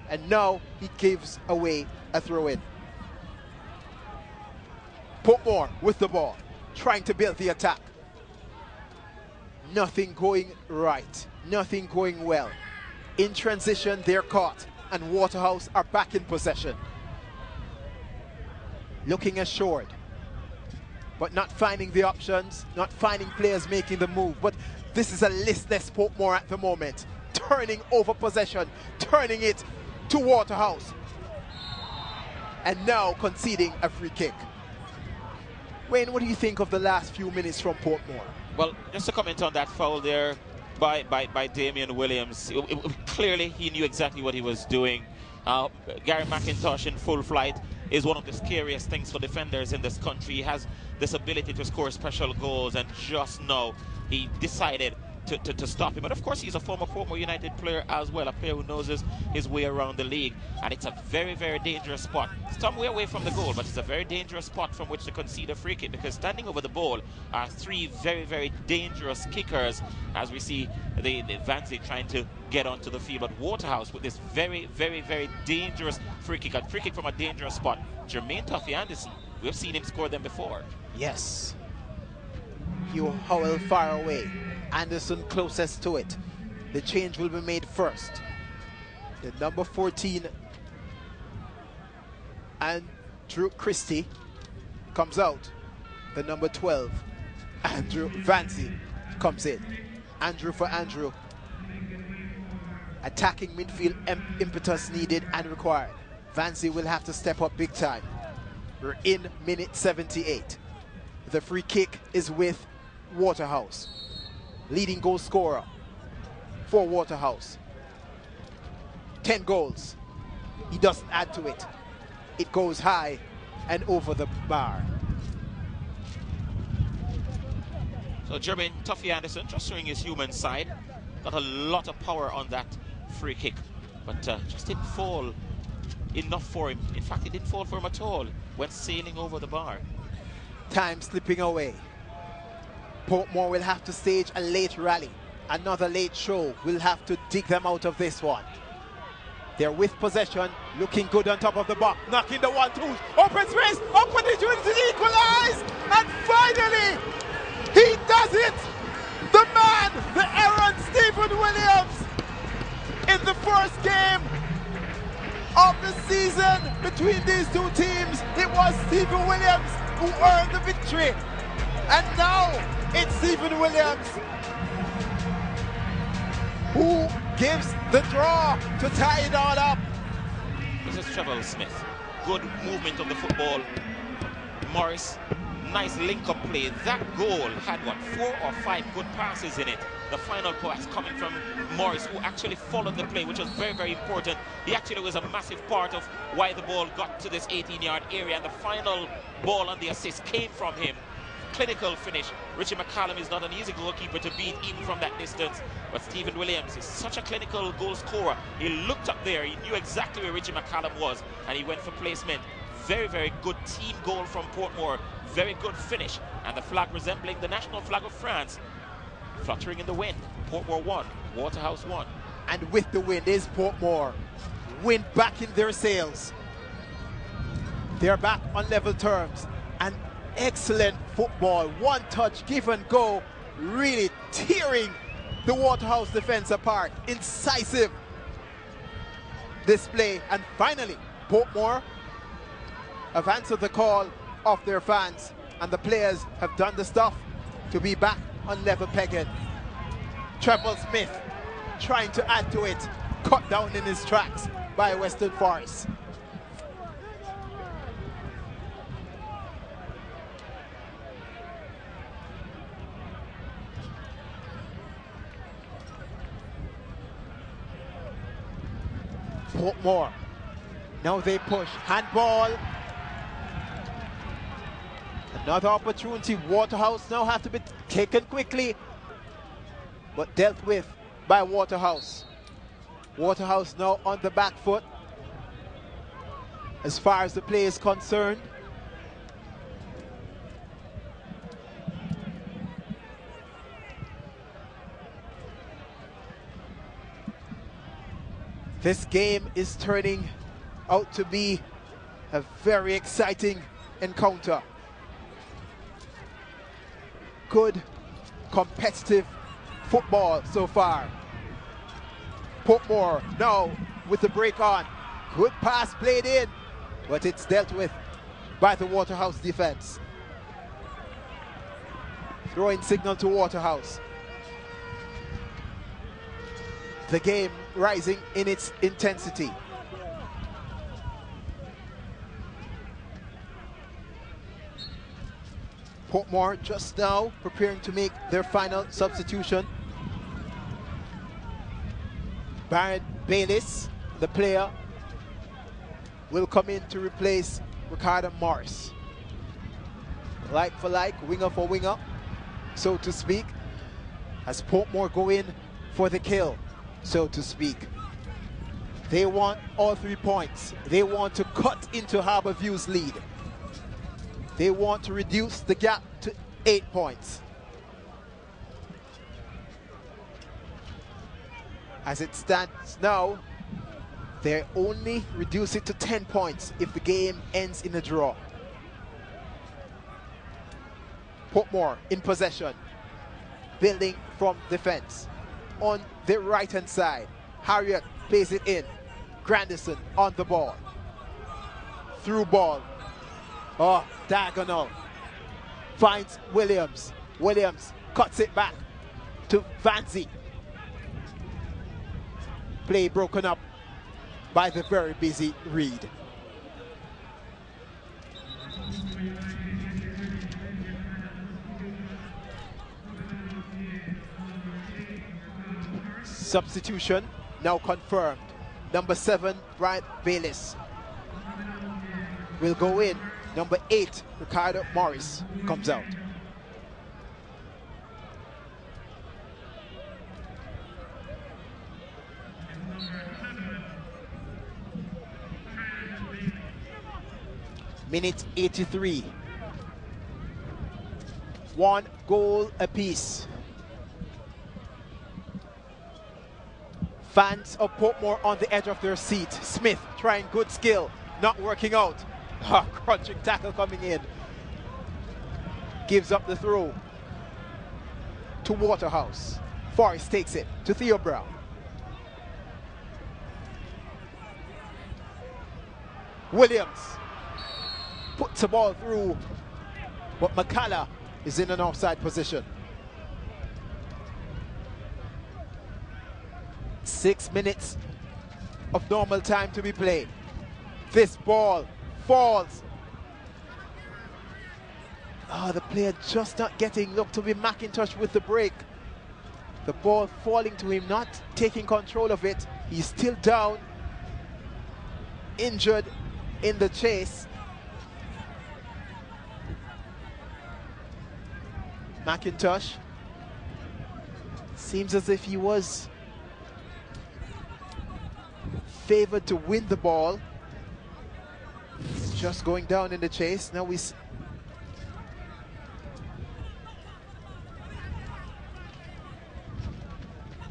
And now he gives away a throw-in. Portmore with the ball, trying to build the attack. Nothing going right, nothing going well. In transition, they're caught, and Waterhouse are back in possession. Looking assured, but not finding the options, not finding players making the move. But this is a listless Portmore at the moment, turning over possession, turning it to Waterhouse, and now conceding a free kick. Wayne, what do you think of the last few minutes from Portmore? Well, just to comment on that foul there by Damian Williams, clearly he knew exactly what he was doing. Gary McIntosh in full flight is one of the scariest things for defenders in this country. He has this ability to score special goals, and just now he decided to stop him. But of course, he's a former Portmore United player as well, a player who knows his way around the league. And it's a very, very dangerous spot. It's some way away from the goal, but it's a very dangerous spot from which to concede a free kick, because standing over the ball are three very, very dangerous kickers, as we see the Vanzi trying to get onto the field. But Waterhouse with this very, very, very dangerous free kick, a free kick from a dangerous spot. Jermaine Tuffy Anderson, we've seen him score them before. Yes. Hugh Howell far away. Anderson closest to it. The change will be made first. The number 14, Andrew Christie, comes out. The number 12, Andrew Vanzi, comes in. Andrew for Andrew. Attacking midfield impetus needed and required. Vanzi will have to step up big time. We're in minute 78. The free kick is with Waterhouse. Leading goal scorer for Waterhouse. 10 goals. He doesn't add to it. It goes high and over the bar. So Jermaine Tuffy Anderson just showing his human side. Got a lot of power on that free kick, but just didn't fall enough for him. In fact, it didn't fall for him at all. Went sailing over the bar. Time slipping away. Portmore will have to stage a late rally. Another late show. We'll have to dig them out of this one. They're with possession, looking good on top of the box, knocking the 1-2s. Open space, opportunity to equalize, and finally, he does it! The man, the errant Stephen Williams, in the first game of the season between these two teams. It was Stephen Williams who earned the victory. And now it's Stephen Williams who gives the draw to tie it all up. This is Trevor Smith. Good movement of the football. Morris, nice link-up play. That goal had, what, 4 or 5 good passes in it. The final pass coming from Morris, who actually followed the play, which was very, very important. He actually was a massive part of why the ball got to this 18-yard area, and the final ball on the assist came from him. Clinical finish. Richie McCallum is not an easy goalkeeper to beat even from that distance, but Stephen Williams is such a clinical goal scorer. He looked up there, he knew exactly where Richie McCallum was, and he went for placement. Very, very good team goal from Portmore. Very good finish, and the flag resembling the national flag of France, fluttering in the wind. Portmore 1, Waterhouse 1. And with the wind is Portmore. Wind back in their sails. They're back on level terms. And excellent football, one touch, give and go, really tearing the Waterhouse defense apart. Incisive display, and finally Portmore have answered the call of their fans, and the players have done the stuff to be back on level pegging. Trevor Smith trying to add to it, cut down in his tracks by Western Forest. Portmore, now they push, handball. Another opportunity. Waterhouse now have to be taken quickly, but dealt with by Waterhouse. Waterhouse now on the back foot as far as the play is concerned. This game is turning out to be a very exciting encounter. Good, competitive football so far. Portmore now with the break on. Good pass played in, but it's dealt with by the Waterhouse defense. Throwing signal to Waterhouse. The game rising in its intensity. Portmore just now preparing to make their final substitution. Baron Bayliss, the player, will come in to replace Ricardo Morris. Like for like, winger for winger, so to speak, as Portmore go in for the kill, so to speak. They want all 3 points. They want to cut into Harborview's lead. They want to reduce the gap to 8 points. As it stands now, they only reduce it to 10 points if the game ends in a draw. Portmore in possession, building from defense. On the right-hand side, Harriet plays it in. Grandison on the ball. Through ball. Oh, diagonal. Finds Williams. Williams cuts it back to Vanzi. Play broken up by the very busy Reed. Substitution now confirmed. Number 7, Brian Bayliss will go in. Number 8, Ricardo Morris comes out. Minute 83. 1 goal apiece. Fans of Portmore on the edge of their seat. Smith trying good skill, not working out. Crunching tackle coming in. Gives up the throw to Waterhouse. Forrest takes it to Theo Brown. Williams puts the ball through, but McCullough is in an offside position. 6 minutes of normal time to be played. This ball falls. The player just not getting, look to be McIntosh with the break. The ball falling to him, not taking control of it. He's still down, injured in the chase. McIntosh seems as if he was favored to win the ball. Just going down in the chase. Now we look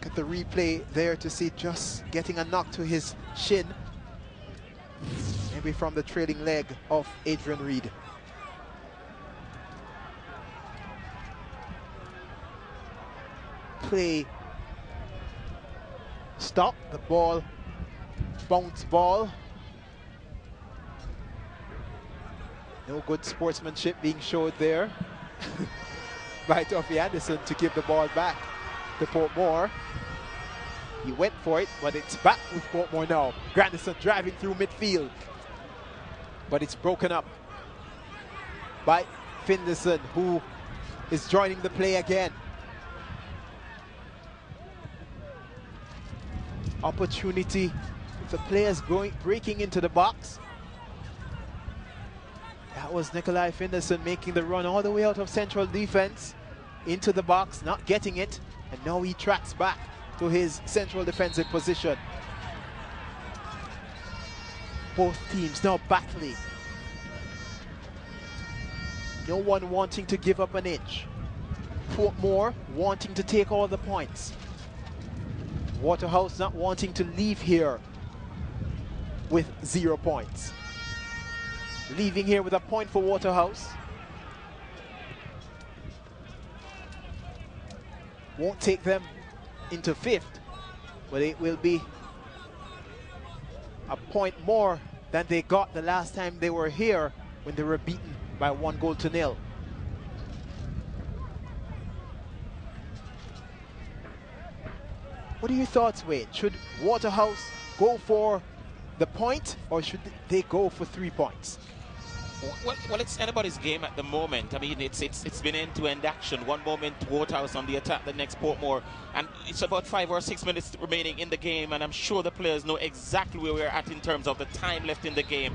at the replay there to see just getting a knock to his shin. Maybe from the trailing leg of Adrian Reed. Play stop, the ball, bounce ball. No good sportsmanship being showed there by Duffy Anderson to give the ball back to Portmore. He went for it, but it's back with Portmore now. Grandison driving through midfield, but it's broken up by Finlayson, who is joining the play again. Opportunity, the players breaking into the box. That was Nikolai Finlayson making the run all the way out of central defense into the box, not getting it, and now he tracks back to his central defensive position. Both teams now battling. No one wanting to give up an inch. Portmore wanting to take all the points. Waterhouse not wanting to leave here with 0 points. Leaving here with a point for Waterhouse. Won't take them into 5th, but it will be a point more than they got the last time they were here when they were beaten by 1-0. What are your thoughts, Wayne? Should Waterhouse go for the point, or should they go for 3 points? Well, it's anybody's game at the moment. I mean, it's been end-to-end action. One moment Waterhouse on the attack, the next Portmore, and it's about 5 or 6 minutes remaining in the game, and I'm sure the players know exactly where we're at in terms of the time left in the game.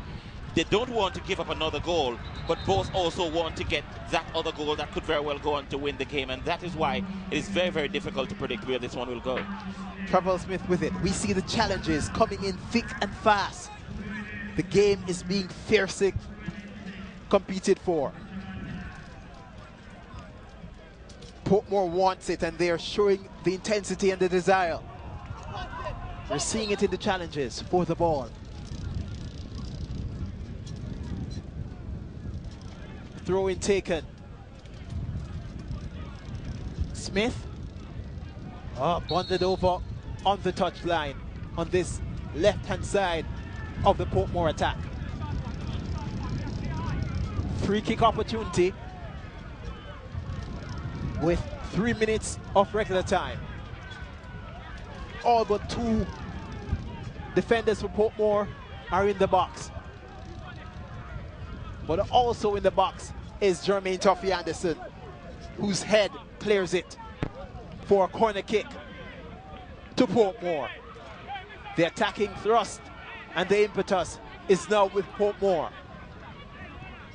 They don't want to give up another goal, but both also want to get that other goal that could very well go on to win the game, and that is why it is very, very difficult to predict where this one will go. Travel Smith with it. We see the challenges coming in thick and fast. The game is being fiercely competed for. Portmore wants it, and they are showing the intensity and the desire. We're seeing it in the challenges for the ball. Throw in taken. Smith. Bonded over on the touchline on this left-hand side of the Portmore attack. Free kick opportunity with 3 minutes of regular time. All but 2 defenders for Portmore are in the box. But also in the box is Jermaine Tuffy Anderson, whose head clears it for a corner kick to Portmore. The attacking thrust and the impetus is now with Portmore.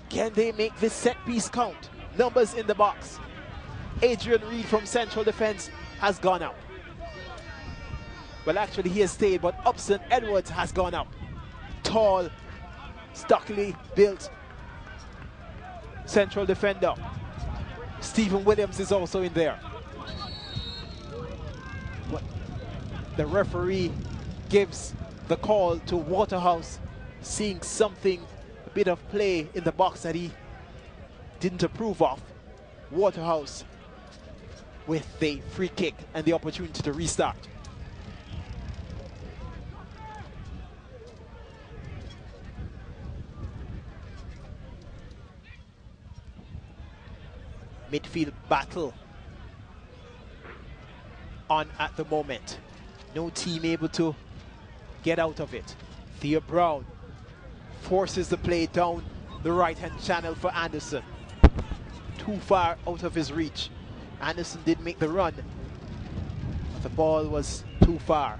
Can they make this set piece count? Numbers in the box. Adrian Reed from central defense has gone up. Well, actually he has stayed, but Upson Edwards has gone up. Tall, stockily built central defender. Stephen Williams is also in there. But the referee gives the call to Waterhouse, seeing something, a bit of play in the box that he didn't approve of. Waterhouse with the free kick and the opportunity to restart. Midfield battle on at the moment. No team able to get out of it. Thea Brown forces the play down the right-hand channel for Anderson. Too far out of his reach. Anderson did make the run, but the ball was too far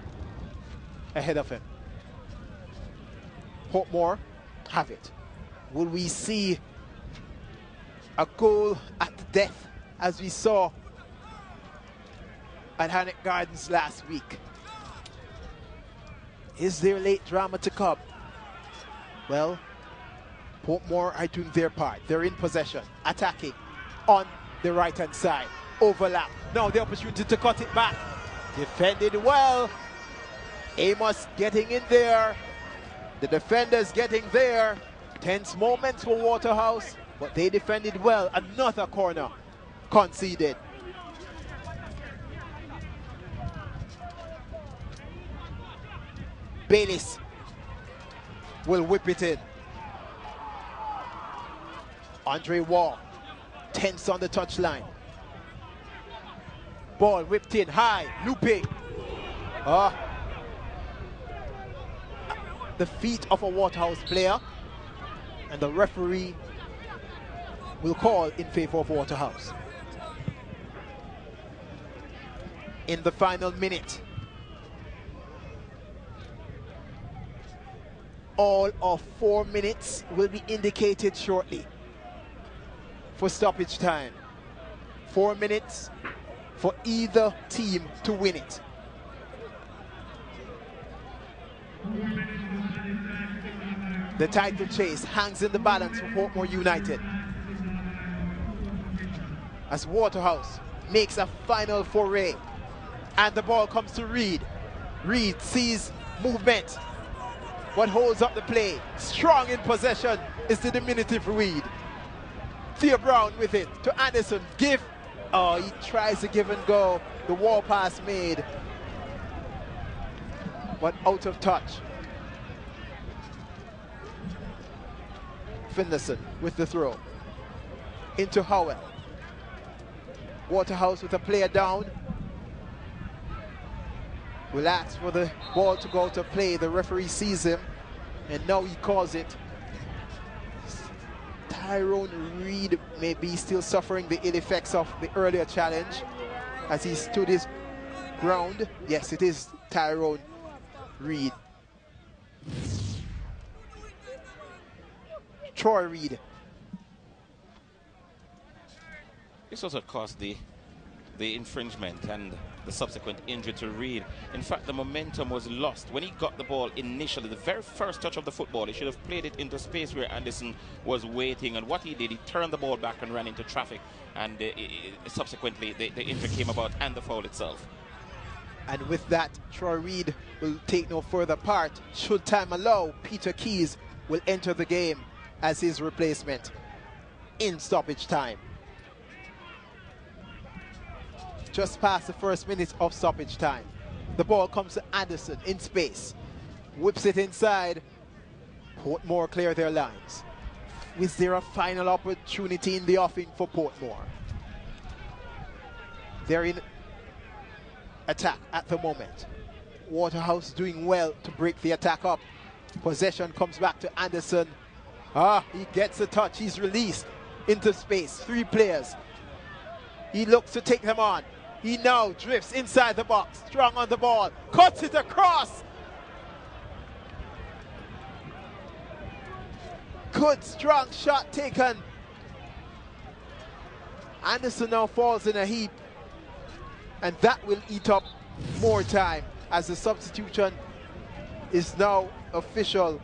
ahead of him. Portmore have it. Will we see a goal at the death, as we saw at Hanek Gardens last week? Is there late drama to come? Well, Portmore are doing their part. They're in possession, attacking on the right-hand side. Overlap. Now the opportunity to cut it back. Defended well. Amos getting in there. The defenders getting there. Tense moments for Waterhouse, but they defended well. Another corner conceded. Bayliss will whip it in. Andre Wall, tense on the touchline. Ball whipped in high, looping. The feet of a Waterhouse player, and the referee will call in favor of Waterhouse. In the final minute, all of 4 minutes will be indicated shortly for stoppage time. 4 minutes for either team to win it. The title chase hangs in the balance for Portmore United as Waterhouse makes a final foray, and the ball comes to Reed. Reed sees movement but holds up the play. Strong in possession is the diminutive Reed. Theo Brown with it to Anderson. Give. Oh, he tries to give and go. The wall pass made, but out of touch. Finlayson with the throw into Howell. Waterhouse with a player down. Will ask for the ball to go to play. The referee sees him, and now he calls it. Tyrone Reed may be still suffering the ill effects of the earlier challenge as he stood his ground. Yes, it is Tyrone Reed. Troy Reed. This also caused the infringement and the subsequent injury to Reed. In fact, the momentum was lost. When he got the ball initially, the very first touch of the football, he should have played it into space where Anderson was waiting. And what he did, he turned the ball back and ran into traffic. And subsequently, the injury came about and the foul itself. And with that, Troy Reed will take no further part. Should time allow, Peter Keys will enter the game as his replacement in stoppage time. Just past the first minute of stoppage time. The ball comes to Anderson in space. Whips it inside. Portmore clear their lines. Is there a final opportunity in the offing for Portmore? They're in attack at the moment. Waterhouse doing well to break the attack up. Possession comes back to Anderson. He gets a touch. He's released into space. 3 players. He looks to take them on. He now drifts inside the box. Strong on the ball. Cuts it across. Good strong shot taken. Anderson now falls in a heap. And that will eat up more time as the substitution is now official.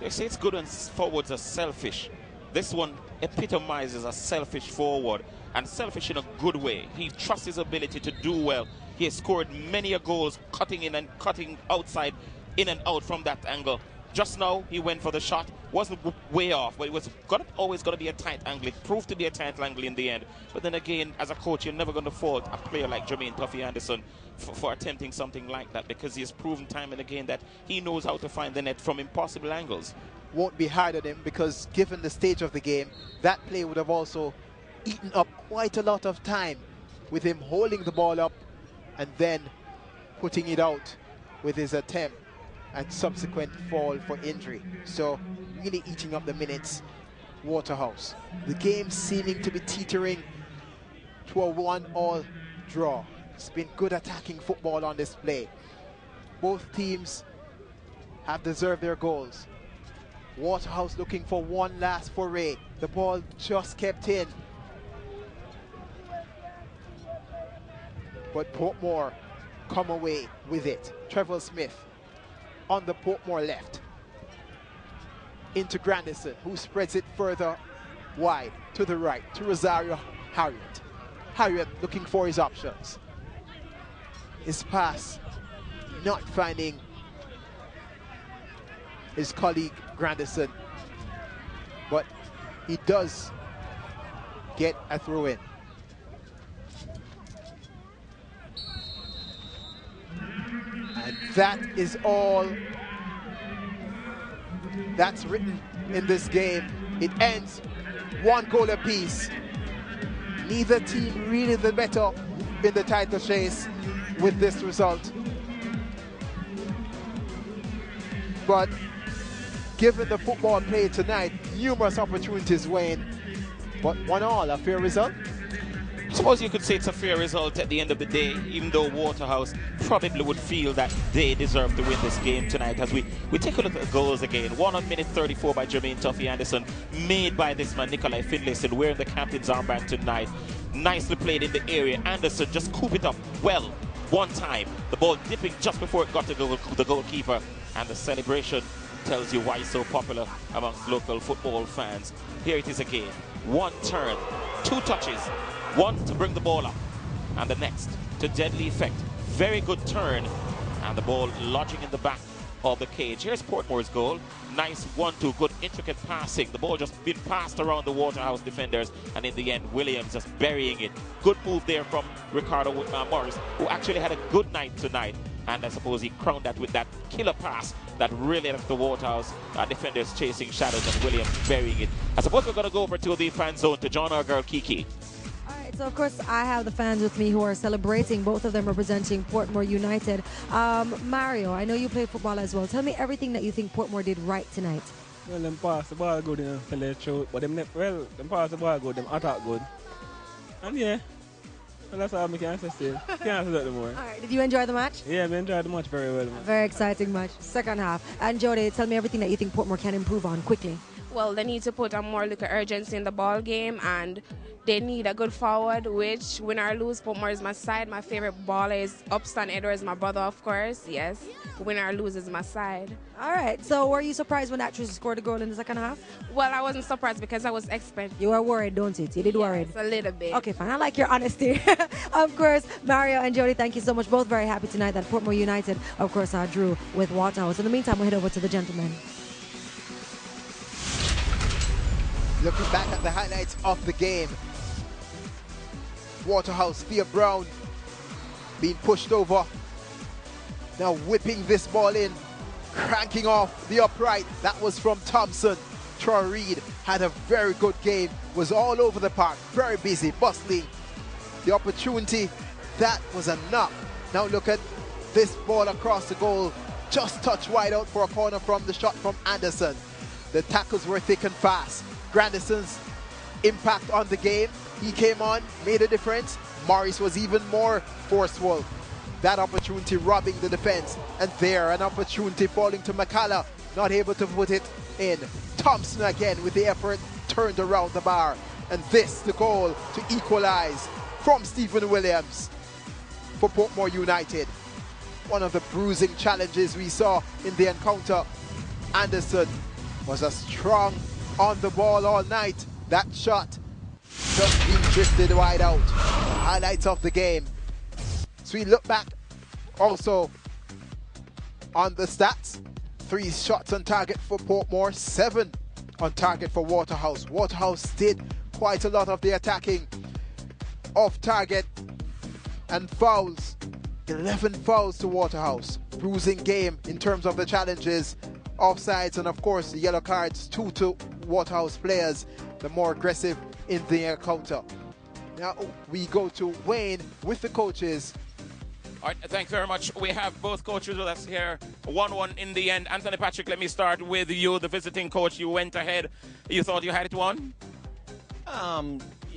They say it's good when forwards are selfish. This one epitomizes a selfish forward, and selfish in a good way. He trusts his ability to do well. He has scored many a goals, cutting in and cutting outside, in and out from that angle. Just now, he went for the shot. Wasn't way off, but it was always going to be a tight angle. It proved to be a tight angle in the end. But then again, as a coach, you're never going to fault a player like Jermaine Tuffy Anderson for attempting something like that, because he has proven time and again that he knows how to find the net from impossible angles. Won't be hard on him, because given the stage of the game, that play would have also eaten up quite a lot of time with him holding the ball up and then putting it out with his attempt and subsequent fall for injury. So really eating up the minutes. Waterhouse. The game seeming to be teetering to a 1-all draw. It's been good attacking football on display. Both teams have deserved their goals. Waterhouse looking for one last foray. The ball just kept in. But Portmore come away with it. Trevor Smith on the Portmore left. Into Grandison, who spreads it further wide to the right, to Rosario Harriet. Harriet looking for his options. His pass not finding his colleague Grandison, but he does get a throw in. And that is all that's written in this game. It ends 1 goal apiece. Neither team really the better in the title chase with this result. But given the football played tonight, numerous opportunities win. But 1-1, a fair result? I suppose you could say it's a fair result at the end of the day, even though Waterhouse probably would feel that they deserve to win this game tonight. As we take a look at the goals again. One on minute 34 by Jermaine Tuffy Anderson, made by this man, Nikolai Finlayson, wearing the captain's armband tonight. Nicely played in the area. Anderson just coop it up well one time. The ball dipping just before it got to the goalkeeper. And the celebration tells you why it's so popular amongst local football fans. Here it is again. One turn, two touches, one to bring the ball up, and the next to deadly effect. Very good turn, and the ball lodging in the back of the cage. Here's Portmore's goal. Nice 1-2, good intricate passing. The ball just been passed around the Waterhouse defenders, and in the end, Williams just burying it. Good move there from Ricardo Morris, who actually had a good night tonight. And I suppose he crowned that with that killer pass that really left the Waterhouse defenders chasing shadows, and Williams burying it. I suppose we're going to go over to the fan zone to join our girl Kiki. All right, so of course I have the fans with me who are celebrating, both of them representing Portmore United. Mario, I know you play football as well. Tell me everything that you think Portmore did right tonight. Well, them pass the ball good, you know, show, but them pass the ball good, them attack good. And yeah, well, that's all I can say still. Can't say that more. All right, did you enjoy the match? Yeah, I enjoyed the match very well. Man. Very exciting match. Second half. And Jody, tell me everything that you think Portmore can improve on quickly. Well, they need to put a more little urgency in the ball game, and they need a good forward, which win or lose, Portmore is my side. My favorite baller is Upston Edwards, my brother, of course. Yes, win or lose is my side. All right, so were you surprised when Actress scored a goal in the second half? Well, I wasn't surprised because I was expecting. You were worried, don't you? You did worried? A little bit. Okay, fine. I like your honesty. Of course, Mario and Jody, thank you so much. Both very happy tonight that Portmore United, of course, drew with Waterhouse. In the meantime, we'll head over to the gentlemen. Looking back at the highlights of the game, Waterhouse, Thea Brown being pushed over, now whipping this ball in, cranking off the upright. That was from Thompson. Troy Reed had a very good game, was all over the park, very busy, bustling. The opportunity, that was a knock. Now look at this ball across the goal, just touched wide out for a corner from the shot from Anderson. The tackles were thick and fast. Grandison's impact on the game, he came on, made a difference. Morris was even more forceful. That opportunity robbing the defense, and there an opportunity falling to McCullough, not able to put it in. Thompson again with the effort, turned around the bar, and this the goal to equalize from Stephen Williams for Portmore United. One of the bruising challenges we saw in the encounter. Anderson was a strong on the ball all night. That shot just being drifted wide out. Highlights of the game. So we look back also on the stats. 3 shots on target for Portmore, 7 on target for Waterhouse. Waterhouse did quite a lot of the attacking, off target and fouls. 11 fouls to Waterhouse. Bruising game in terms of the challenges. Offsides and of course the yellow cards, 2 to Waterhouse players, the more aggressive in the encounter. Now we go to Wayne with the coaches. All right, thanks very much. We have both coaches with us here. 1-1 in the end. Anthony Patrick, let me start with you, the visiting coach. You went ahead. You thought you had it won?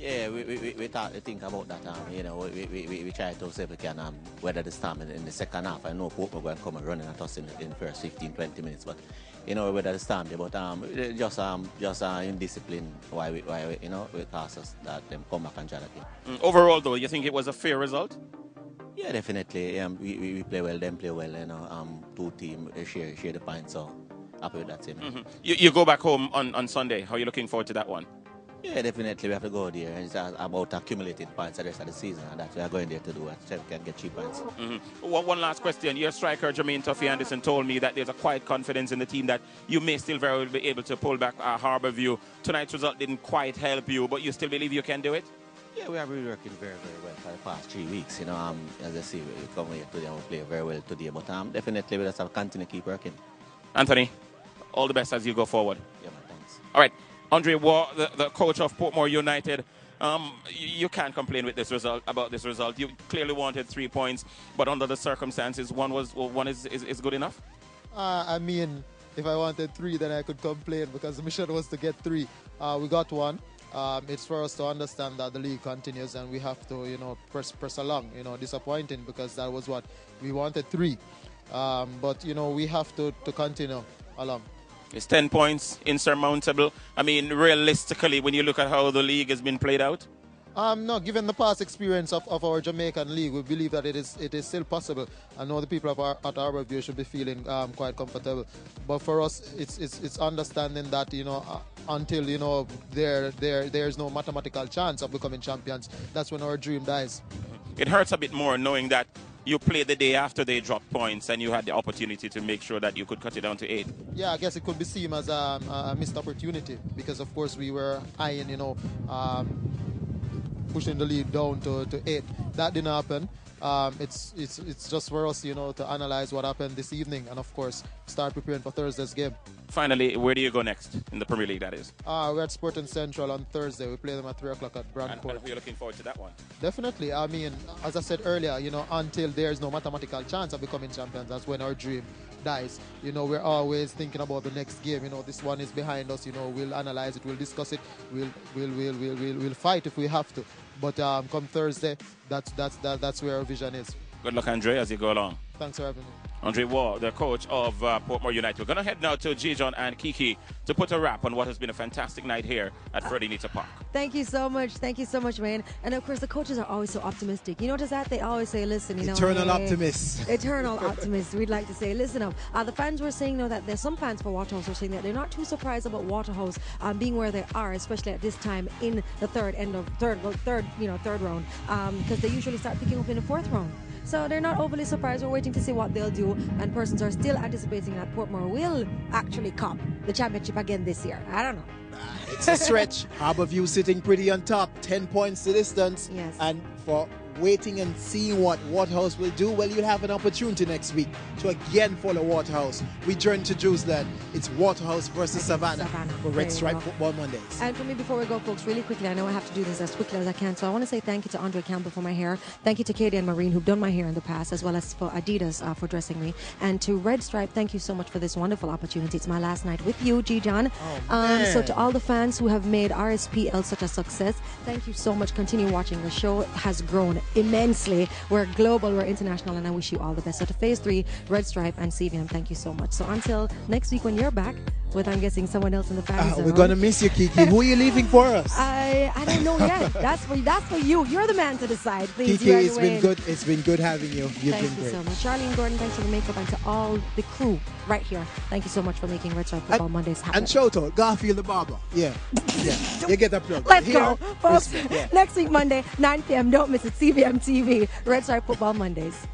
Yeah, we thought to think about that. You know, we tried to see if we can weather the storm in the second half. I know Portmore going to come and running at us in the first 15-20 minutes, but you know, we weather the storm there. But just indiscipline why we you know, it cost us that them come back and try again. Overall, though, you think it was a fair result? Yeah, definitely. We play well, them play well. You know, 2 teams share the points, so happy with that team. You go back home on Sunday. How are you looking forward to that one? Yeah, definitely we have to go there. It's about accumulating points at the rest of the season, and that's what we are going there to do. So we can get 3 points. One last question. Your striker, Jermaine Tuffy Anderson, told me that there's a quiet confidence in the team that you may still very well be able to pull back Harbourview. Tonight's result didn't quite help you, but you still believe you can do it? Yeah, we have been working very, very well for the past 3 weeks. You know, as I see, we come here today and we play very well today. But definitely we just have to continue to keep working. Anthony, all the best as you go forward. Yeah, man, thanks. All right. Andre Waugh, the coach of Portmore United, you can't complain with this result. About this result, you clearly wanted 3 points, but under the circumstances, one is good enough. I mean, if I wanted 3, then I could complain because the mission was to get 3. We got 1. It's for us to understand that the league continues and we have to, you know, press along. You know, disappointing because that was what we wanted 3, but you know, we have to continue along. It's 10 points, insurmountable. I mean, realistically, when you look at how the league has been played out? No, given the past experience of our Jamaican league, we believe that it is still possible. I know the people at Harbourview should be feeling quite comfortable. But for us, it's understanding that, until, there's no mathematical chance of becoming champions, that's when our dream dies. It hurts a bit more knowing that you played the day after they dropped points and you had the opportunity to make sure that you could cut it down to 8. Yeah, I guess it could be seen as a missed opportunity because, of course, we were eyeing, pushing the lead down to 8. That didn't happen. It's just for us, to analyze what happened this evening and, of course, start preparing for Thursday's game. Finally, where do you go next in the Premier League, that is? We're at Sporting Central on Thursday. We play them at 3 o'clock at Brandcourt. And we're looking forward to that one. Definitely. I mean, as I said earlier, until there's no mathematical chance of becoming champions, that's when our dream dies. We're always thinking about the next game. This one is behind us. We'll analyze it. We'll discuss it. We'll fight if we have to. But come Thursday, that's where our vision is. Good luck, Andre, as you go along. Thanks for having me. Andre Waugh, the coach of Portmore United. We're going to head now to Gijon and Kiki to put a wrap on what has been a fantastic night here at Freddie Nita Park. Thank you so much. Thank you so much, man. And of course, the coaches are always so optimistic. You notice that? They always say, listen, Eternal optimists. Eternal optimists. We'd like to say, listen up. The fans were saying, that there's some fans for Waterhouse were saying that they're not too surprised about Waterhouse being where they are, especially at this time in the third round, because they usually start picking up in the 4th round. So they're not overly surprised. We're waiting to see what they'll do. And persons are still anticipating that Portmore will actually cup the championship again this year. I don't know. It's a stretch. Harbourview sitting pretty on top, 10 points to distance. Yes. And for waiting and seeing what Waterhouse will do, well, you'll have an opportunity next week to again follow Waterhouse. We journey to Jerusalem. It's Waterhouse versus Savannah for Red Stripe Football Mondays. And for me, before we go, folks, really quickly, I know I have to do this as quickly as I can, so I want to say thank you to Andre Campbell for my hair. Thank you to Katie and Marine, who've done my hair in the past, as well as for Adidas for dressing me. And to Red Stripe, thank you so much for this wonderful opportunity. It's my last night with you, Gijon. So to all the fans who have made RSPL such a success, thank you so much. Continue watching. The show has grown immensely. We're global, we're international, and I wish you all the best. So to Phase 3, Red Stripe and CVM, thank you so much. So until next week when you're back with, I'm guessing, someone else in the fan zone. We're going to miss you, Kiki. Who are you leaving for us? I don't know yet. That's for you. You're the man to decide. Please, Kiki, it's been good. It's been good having you. You've been great. Thank you so much. Charlene Gordon, thanks for the makeup, and to all the crew right here. Thank you so much for making Red Stripe Football Mondays happen. And shout out, Garfield the barber. Yeah. You get a plug. Let's Here, go. Folks, yeah. Next week, Monday, 9 p.m. Don't miss it. CVM TV, Red Stripe Football Mondays.